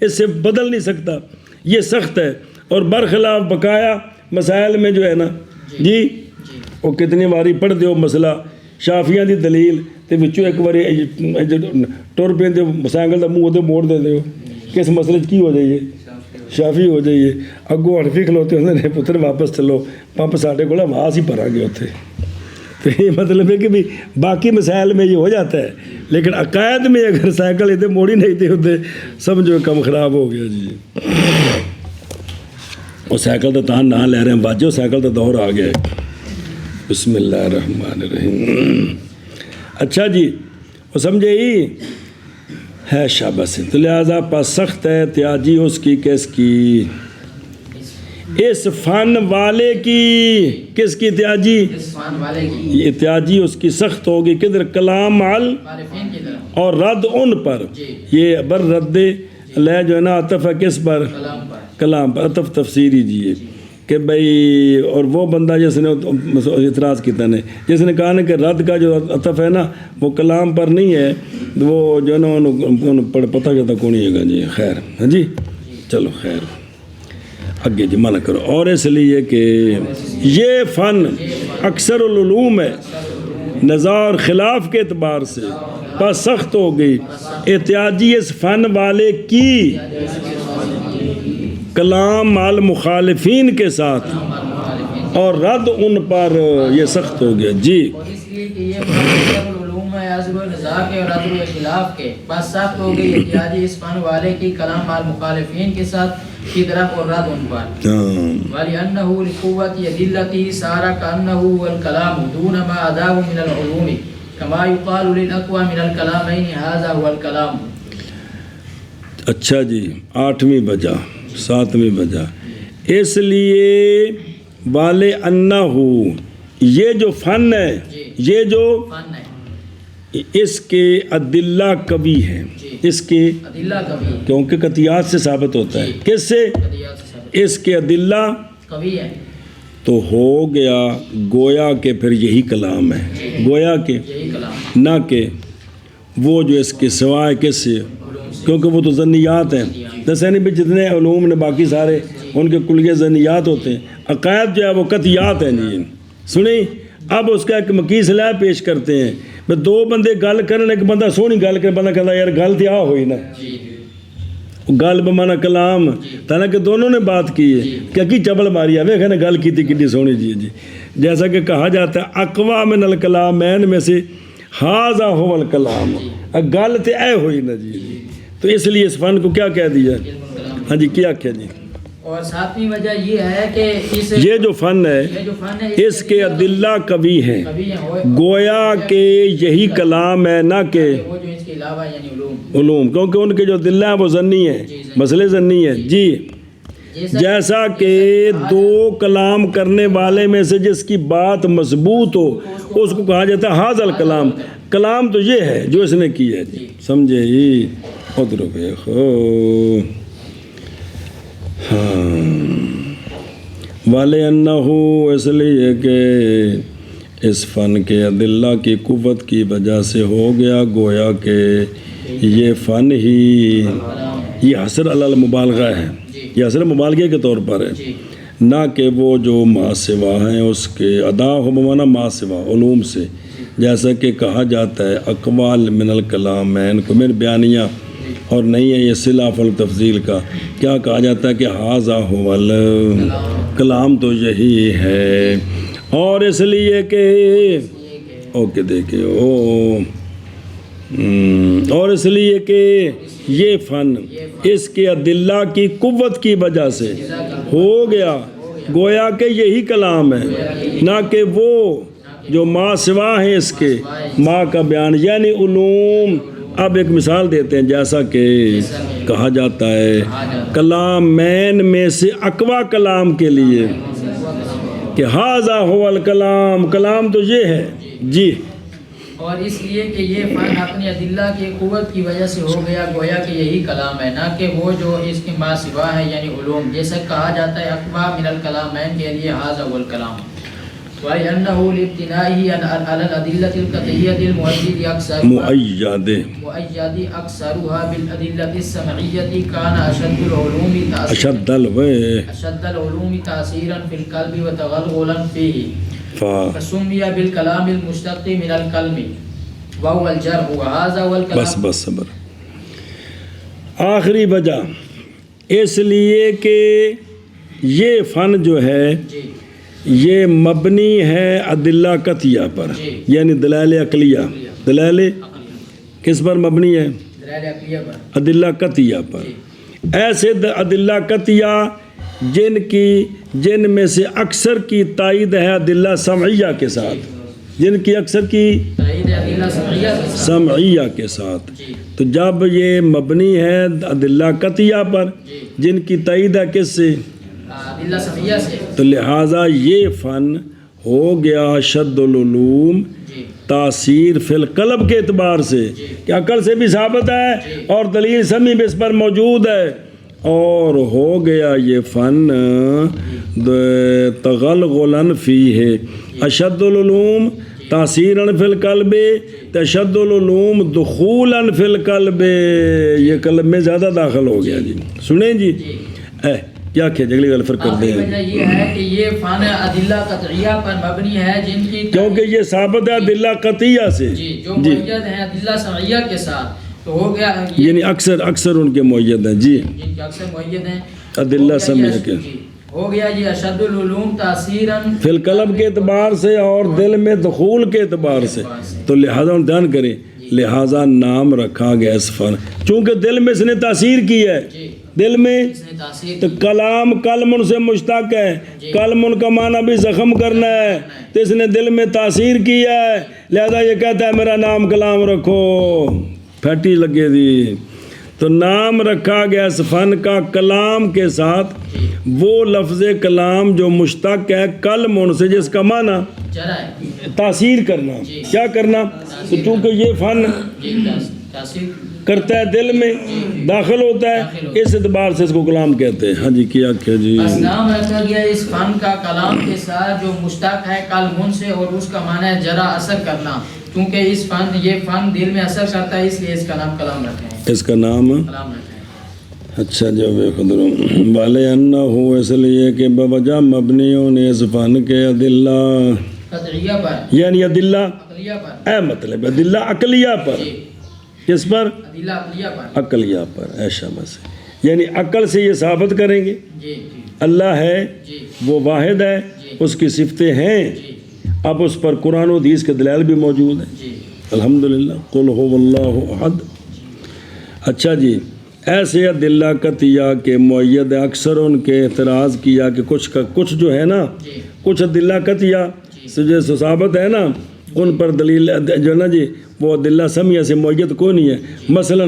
اس سے بدل نہیں سکتا. یہ سخت ہے. اور برخلاف بقایا مسائل میں جو ہے نا جی وہ کتنی باری پڑھ دیو مسئلہ شافیاں دی دلیل تے وچوں ایک باری ٹر پہ سائیکل کا منہ تے موڑ دے دیو کس مسئلے کی ہو جائیے شافی ہو جائیے. اگوں ہٹفی کھلوتے ہوتے ہیں پتر واپس چلو پمپ ساڈے کو آواز ہی پڑا گیا اتنے. تو یہ مطلب ہے کہ بھی باقی مسائل میں یہ ہو جاتا ہے، لیکن عقائد میں اگر سائیکل ادھر موڑی نہیں تھی ہوتے سمجھو کم خراب ہو گیا جی. وہ سائیکل تو تان نہ لے رہے ہیں باجو، سائیکل تو دور آ گیا. بسم اللہ الرحمن الرحیم. اچھا جی وہ سمجھے ہی ہے شاباش. تو لہٰذا پس سخت ہے احتیاجی اس کی کس کی؟ اس فن والے کی. کس کی احتیاجی؟ یہ احتیاجی اس کی سخت ہوگی کدھر؟ کلام عل اور رد ان پر. یہ بر رد لے جو ہے نا عطف ہے کس پر؟ کلام پر. عطف تفسیری جی کہ بھئی اور وہ بندہ جس نے اعتراض کیتا نے جس نے کہا نا کہ رد کا جو عطف ہے نا وہ کلام پر نہیں ہے، وہ جو ہے نا پتہ کہتا کون ہی ہے جی. خیر ہاں جی چلو خیر آگے جی منع کرو. اور اس لیے کہ یہ فن اکثر العلوم ہے نزاع اور خلاف کے اعتبار سے بس سخت ہو گئی احتیاجی اس فن والے کی کلام مال مخالفین کے ساتھ اور رد ان پر یہ سخت ہو گیا جی. اس لیے کہ یہ علوم ہے ازرو نزاع کے اور ازرو خلاف کے بس سخت ہو گئی احتیاجی اس فن والے کی کلام مال مخالفین کے ساتھ کی طرف اور رد ان پر وَلِأَنَّهُ لِقُوَّةِ أَدِلَّتِهِ صَارَ كَأَنَّهُ هُوَ الْكَلَامُ دُونَ مَا أَدَاهُ مِنَ الْعُلُومِ كَمَا يُقَالُ لِلْأَقْوَى مِنَ الْكَلَامَيْنِ هَذَا هُوَ الْكَلَامُ۔ اچھا جی، 8ویں وجہ، 7ویں وجہ، اس لیے والے انہو، یہ جو فن ہے، یہ جو فن ہے اس کے ادلہ قوی ہیں، اس کے ادلہ کبھی کیونکہ قطعیات سے ثابت ہوتا ہے، کس سے؟ اس کے ادلہ کبھی ہے تو ہو گیا گویا کہ پھر یہی کلام ہے، گویا کہ یہی کلام نہ کہ وہ جو اس کے سوائے کس سے، کیونکہ وہ تو ظنیات ہیں، جیسے نہیں بھی جتنے علوم نے باقی سارے ان کے کلیہ ظنیات ہوتے ہیں، عقائد جو ہے وہ قطعیات ہیں جی۔ سنیں اب اس کا ایک مقیس لائے پیش کرتے ہیں، دو بندے گل کرنے، ایک بندہ سونی گل کرے، بندہ کہتا یار گل تو آ ہوئی نا، گل بمانا کلام، حالانکہ دونوں نے بات کی ہے کہ کی چبل ماری ہے، ویکھے نے گل کی تھی کتنی سونی جی جی، جیسا کہ کہا جاتا ہے اقوا من الکلامین میں سے ہاذا هو الکلام، گل تو اے ہوئی نا جی جی، تو اس لیے اس فن کو کیا کہہ دیا؟ ہاں جی کیا کہہ دیا؟ اور 7ویں وجہ یہ ہے کہ یہ جو فن ہے اس کے ادلہ قوی ہیں، گویا کہ یہی کلام ہے نہ کہ وہ جو اس کے علاوہ یعنی علوم، کیونکہ ان کے جو دلہ ہیں وہ ظنی ہیں، مسئلے ظنی ہیں جی۔ جیسا کہ دو کلام کرنے والے میں سے جس کی بات مضبوط ہو اس کو کہا جاتا ہے ھذا الکلام، کلام تو یہ ہے جو اس نے کی ہے جی، سمجھے جی؟ ادھر دیکھو والے انہو، اس لیے کہ اس فن کے ادلہ کی قوت کی وجہ سے ہو گیا گویا کہ یہ فن ہی، یہ حصر علی المبالغہ ہے، یہ حصر مبالغے کے طور پر ہے، نہ کہ وہ جو ما سوا ہیں اس کے ادا ہو بمانا ما سوا علوم سے، جیسا کہ کہا جاتا ہے اقوال من الکلامین کو من بیانیہ، اور نہیں ہے یہ صلہ فل تفضیل کا، کیا کہا جاتا ہے کہ ھذا هو الکلام، تو یہی ہے، اور اس لیے کہ اوکے دیکھیں اور اس لیے کہ یہ فن اس کے ادلہ کی قوت کی وجہ سے ہو گیا گویا کہ یہی کلام ہے، نہ کہ وہ جو ما سوا ہیں اس کے، ما کا بیان یعنی علوم۔ اب ایک مثال دیتے ہیں، جیسا کہ کہا جاتا ہے کلامین میں سے اقوا کلام کے لیے کہ ھذا هو الکلام، کلام تو یہ ہے جی، اور اس لیے کہ یہ فن اپنی ادلہ کی قوت کی وجہ سے ہو گیا گویا کہ یہی کلام ہے، نہ کہ وہ جو اس کے ما سوا ہے یعنی علوم، جیسا کہا جاتا ہے اقوا من الکلامین کے لیے ھذا هو الکلام، وَلِأَنَّهُ لِابْتِنَائِهِ عَلَى الْأَدِلَّةِ الْقَطْعِيَّةِ الْمُؤَيِّدِ أَكْثَرُهَا بِالْأَدِلَّةِ السَّمْعِيَّةِ كَانَ أَشَدَّ الْعُلُومِ تَأْثِيرًا فِي الْقَلْبِ وَتَغَلْغُلًا فِيهِ فَسُمِّيَ بِالْكَلَامِ الْمُشْتَقِّ مِنَ الْكَلْمِ وَهُوَ الْجَرْحُ وَهَذَا هُوَ الْكَلَامُ۔ بس صبر، آخری وجہ اس لیے کہ یہ فن جو ہے یہ مبنی ہے ادلہ قطعیہ پر، یعنی دلائل عقلیہ، دلائل کس پر مبنی ہے؟ ادلہ قطعیہ پر، ایسے ادلہ قطعیہ جن میں سے اکثر کی تائید ہے ادلہ سمعیہ کے ساتھ، جن کی اکثر کی سمعیہ کے ساتھ، تو جب یہ مبنی ہے ادلہ قطعیہ پر جن کی تائید ہے کس سے؟ تو لہٰذا یہ فن ہو گیا شد العلوم تاثیر فی القلب کے اعتبار سے کہ عقل سے بھی ثابت ہے اور دلیل سمی بھی اس پر موجود ہے، اور ہو گیا یہ فن تغلغلاً فیہ اشد العلوم تاثیراً فی القلب تشد العلوم دخولاً فی القلب، یہ قلب میں زیادہ داخل ہو گیا جی۔ سنیں جی کیا اگلی گل فرق کر دیں، وجہ یہ ہے کہ یہ فن ادلہ قطعیہ پر مبنی ہے جن کی کیونکہ یہ ثابت ہے ادلہ قطعیہ سے جو مؤید ہیں ادلہ سمعیہ کے ساتھ، تو ہو گیا یعنی اکثر ان کے مؤید ہیں جی، جن کے اکثر مؤید ہیں ادلہ سمعیہ کے، ہو گیا جی اشد العلوم تاثیراً فی القلب کے اعتبار سے اور دل میں دخول کے اعتبار سے، تو لہذا دھیان کریں، لہذا نام رکھا گیا اس فن چونکہ دل میں اس نے تاثیر کی ہے، دل میں اس نے تاثیر تو کلام قلم سے مشتق ہے، قلم کا معنی بھی زخم کرنا ہے، تو اس نے دل میں تاثیر کیا ہے، لہذا یہ کہتا ہے میرا نام کلام رکھو، پھٹی لگے دی۔ تو نام رکھا گیا اس فن کا کلام کے ساتھ، وہ لفظ کلام جو مشتق ہے قلم سے، جس کا معنی جرا ہے، تاثیر کرنا، کیا کرنا، تو چونکہ یہ فن جی تاثیر کرتا ہے دل میں، داخل ہوتا ہے، اس اعتبار سے اس کو کلام کہتے ہیں۔ ہاں جی کیا کیا جی، بس نام رکھا گیا اس فن کا کلام کے ساتھ جو مشتق ہے قلم سے، اور اس کا معنی ہے جرا اثر کرنا، کیونکہ اس فن یہ فن دل میں اثر کرتا ہے، اس لیے اس کا نام کلام رکھا ہے، اس کا نام کلام رکھا ہے۔ اچھا جو خدروں والے انہ ہو، اس لیے کہ بوجہ مبنیوں نے اس فن کے ادلہ، قطعیہ پر، یعنی ادلہ عقلیہ پر، اے مطلب ادلہ عقلیہ پر، جی کس پر؟ عدلہ عقلیہ پر، عقلیہ پر، ایشا بس، یعنی عقل سے یہ ثابت کریں گے جی اللہ ہے، جی وہ واحد ہے، اس کی صفتیں ہیں، جی اب اس پر قرآن و حدیث کے دلائل بھی موجود ہیں، جی الحمدللہ، قل هو اللہ احد۔ اچھا جی، ایسے ادلہ قطعیہ کے معید اکثر ان کے اعتراض کیا کہ کچھ جو ہے نا، جی کچھ ادلہ قطعیہ سے جو ثابت ہے نا، ان پر دلیل جو ہے نا جی، وہ ادلہ سمیہ سے معید کو نہیں ہے۔ مثلا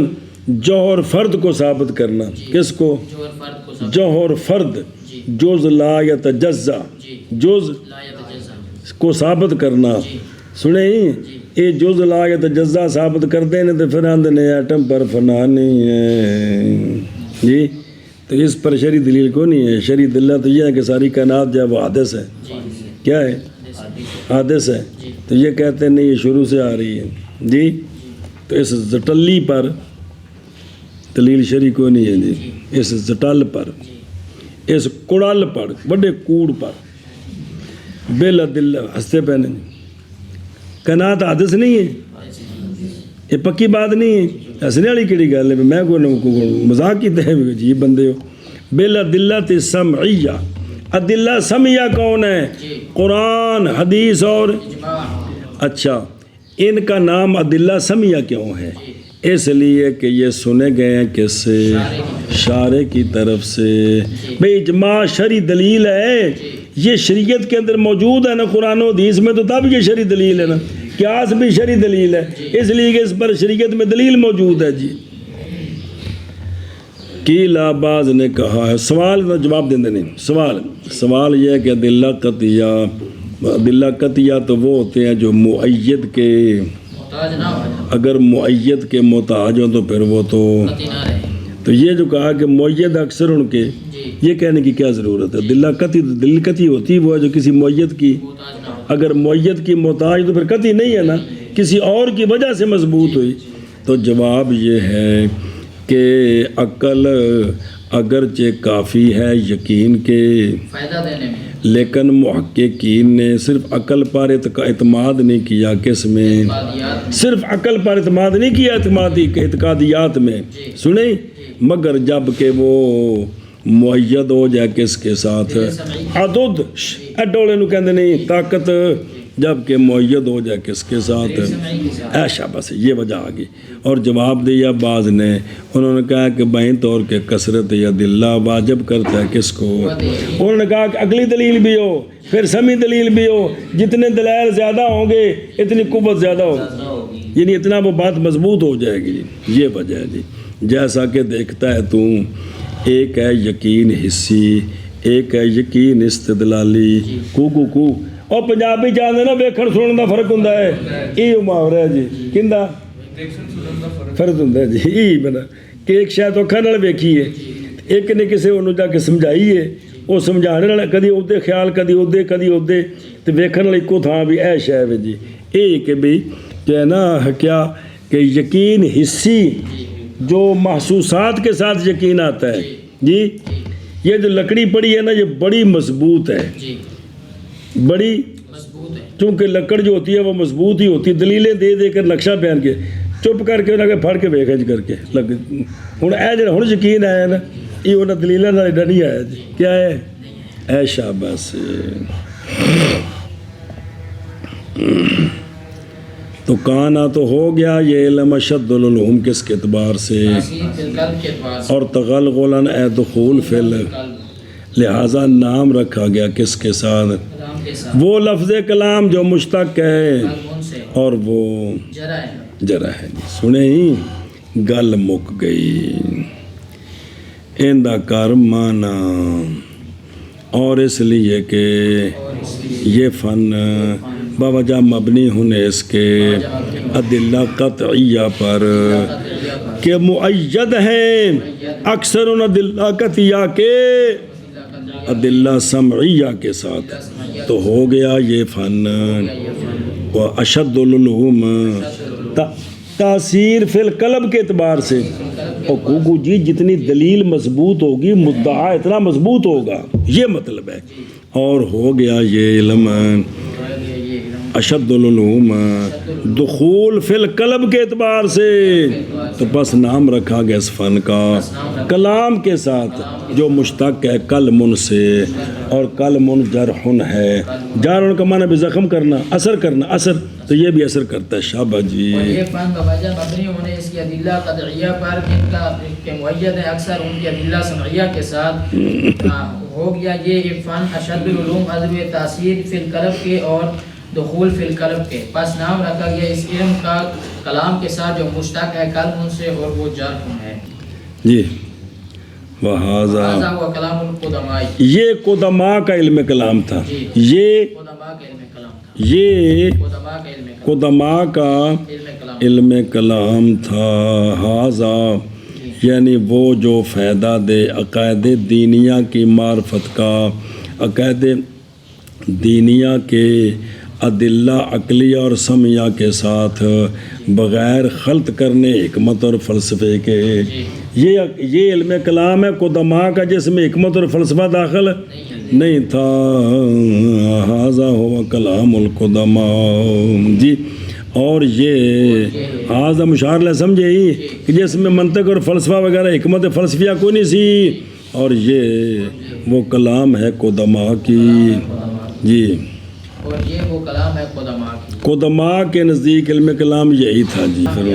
جوہر فرد کو ثابت کرنا، کس کو؟ جو فرد کو سب، جوہر فرد، جی جز لا یتجزا، جی جز لا یتجزا، کو ثابت کرنا، سنیں یہ جز لا یتجزا ثابت کرتے ہیں تو پھر آندے نے ایٹم پر فنا نہیں ہے جی، تو اس پر شرعی دلیل کو نہیں ہے۔ شرعی دلیل تو یہ ہے کہ ساری کائنات جو ہے وہ حادث ہے، جی کیا ہے؟ حادث ہے، تو یہ کہتے ہیں نہیں یہ شروع سے آ رہی ہے جی، تو اس زٹلی پر دلیل شرعی کو نہیں ہے جی، اس زٹل پر، اس کڑل پر، بڑے کوڑ پر، بالعدل ہنستے پہنے، کائنات حادث نہیں ہے، یہ پکی بات نہیں ہے، ہنسنے والی کیڑی گل ہے، میں کوئی مذاق کیتے ہیں جی بندے ہو۔ بالعدلۃ سمعیہ، ادلہ سمیہ کون ہے؟ قرآن، حدیث اور اچھا، ان کا نام ادلہ سمیہ کیوں ہے؟ اس لیے کہ یہ سنے گئے ہیں کس سے؟ شارع کی طرف سے۔ بھئی اجماع شرعی دلیل ہے، یہ شریعت کے اندر موجود ہے نا قرآن و حدیث میں، تو تب یہ شرعی دلیل ہے نا، قیاس بھی شرعی دلیل ہے، اس لیے کہ اس پر شریعت میں دلیل موجود ہے جی۔ قیل بعض نے کہا ہے، سوال کا جواب دیں نہیں، سوال یہ ہے کہ ادلہ قطعیہ تو وہ ہوتے ہیں جو معید کے، محتاج نہ ہو، اگر معید کے محتاج ہوں تو پھر وہ تو، قطعی نہ رہے، تو یہ جو کہا کہ معید اکثر ان کے، یہ کہنے کی کیا ضرورت ہے؟ دلیل قطعی ہوتی وہ ہے جو کسی معید کی، محتاج نہ ہو، اگر معید کی محتاج تو پھر قطعی نہیں ہے نا، کسی اور کی وجہ سے مضبوط ہوئی۔ تو جواب یہ ہے کہ عقل اگرچہ کافی ہے یقین کے، فائدہ دینے میں، لیکن محققین نے صرف عقل پر اعتماد نہیں کیا، کس میں؟ بعدیات، صرف عقل پر اعتماد نہیں کیا اعتقادیات میں، سنیں، مگر جب کہ وہ معید ہو جائے کس کے ساتھ؟ عدد، ڈولے نو کہندے نہیں طاقت، جب کہ معید ہو جائے کس کے ساتھ؟ ایشا، بس یہ وجہ آ گئی۔ اور جواب دیا بعض نے، انہوں نے کہا کہ بائیں طور کے کثرت یا دلہ واجب کرتا ہے کس کو؟ انہوں نے کہا کہ اگلی دلیل بھی ہو، پھر سمی دلیل بھی ہو، جتنے دلائل زیادہ ہوں گے اتنی قوت زیادہ ہوگی، یعنی اتنا وہ بات مضبوط ہو جائے گی جی، یہ وجہ ہے جی۔ جیسا کہ دیکھتا ہے تو ایک ہے یقین حصی، ایک ہے یقین استدلالی، کو اور پنجابی چاہتے نا ویکھن سنن دا فرق ہوندا ہے، یہ محاورہ ہے جی، کیندا فرق ہوندا ہے جی، یہ بنا کہ ایک شاید اکھاں نال ویکھی ہے، ایک نے کسے انہوں جا کے سمجھائی ہے، وہ سمجھانے والا کدی اودے خیال کدی اودے تے ویکھن والا اکو تھاں بھی اے شے ہے جی۔ یہ کہ بھی جو ہے نا کیا کہ یقین حصی جو محسوسات کے ساتھ یقین آتا ہے جی، یہ جو لکڑی پڑی ہے نا یہ بڑی مضبوط ہے، بڑی مضبوط ہے، چونکہ لکڑ جو ہوتی ہے وہ مضبوط ہی ہوتی ہے، دلیلیں دے دے کر نقشہ بیان کے چپ کر کے انہیں پھڑ کے ویکھج کر کے لگ ہوں اے جڑا ہوں یقین آیا نا یہ انہیں دلیلیں نال ایڈا نہیں آیا جی، کیا ہے؟ اے شاباش۔ تو کانا تو ہو گیا یہ علم اشد العلوم کس کے اعتبار سے، تاثیر فی القلب کے اعتبار سے، اور تغلغلاً اے دخول فی لہذا نام رکھا گیا کس کے ساتھ، کلام کے ساتھ، وہ لفظ کلام جو مشتق ہے ان سے اور وہ جرا ہے۔ جرا ہے۔ سنیں ہی گل مک گئی ایندہ کر مانا، اور اس لیے کہ یہ فن بوجہ مبنی ہونے اس کے ادلہ قطعیہ پر کہ معید ہیں اکثر ان ادلہ قطعیہ کے ادلہ سمعیہ کے ساتھ، تو ہو گیا یہ فن و اشد العلوم تاثیر فی القلب کے اعتبار سے، اور گوگو جی جتنی دلیل مضبوط ہوگی مدعا اتنا مضبوط ہوگا، یہ مطلب ہے، اور ہو گیا یہ علم اشد العلوم دخول فی القلب کے اعتبار سے، تو بس نام رکھا گیا اس فن کا کلام کے ساتھ جو مشتق ہے کلمن سے، اور کلمن جرحن ہے، جرحن کا معنی بھی زخم کرنا، اثر کرنا، اثر تو یہ بھی اثر کرتا ہے، شابہ جی۔ اور یہ فن بوجہ مبنی ہونے اس کی ادلہ قطعیہ پر جن کا کہ معید ہے اکثر ان کی ادلہ سمعیہ کے ساتھ، ہو گیا یہ فن اشد العلوم حذف تاثیر فی القلب کے اور دخول فی القلب کے، پس نام رکھا گیا اس علم کا کلام کے ساتھ جو مشتق ہے کلم سے اور وہ جرح ہے جی۔ وہذا ہوا کلام القدماء، یہ قدماء کا علم کلام تھا، یہ قدماء کا علم کلام تھا، یہ قدماء کا علم کلام، قدماء کا علم کلام، علم کلام تھا۔ ہاذا یعنی وہ جو فائدہ دے عقائد دینیہ کی معرفت کا، عقائد دینیہ کے ادلہ عقلیہ اور سمیہ کے ساتھ بغیر خلط کرنے حکمت اور فلسفے کے، یہ علم کلام ہے قدماء کا جس میں حکمت اور فلسفہ داخل نہیں تھا۔ ھذا ہوا کلام القدماء جی، اور یہ ھذا مشار لے سمجھے ہی کہ جس میں منطق اور فلسفہ وغیرہ حکمت فلسفیہ کوئی نہیں سی، اور یہ وہ کلام ہے قدماء کی جی۔ اور یہ وہ کلام ہے قدماء کی، قدماء کے نزدیک علم کلام یہی تھا جی۔ پھر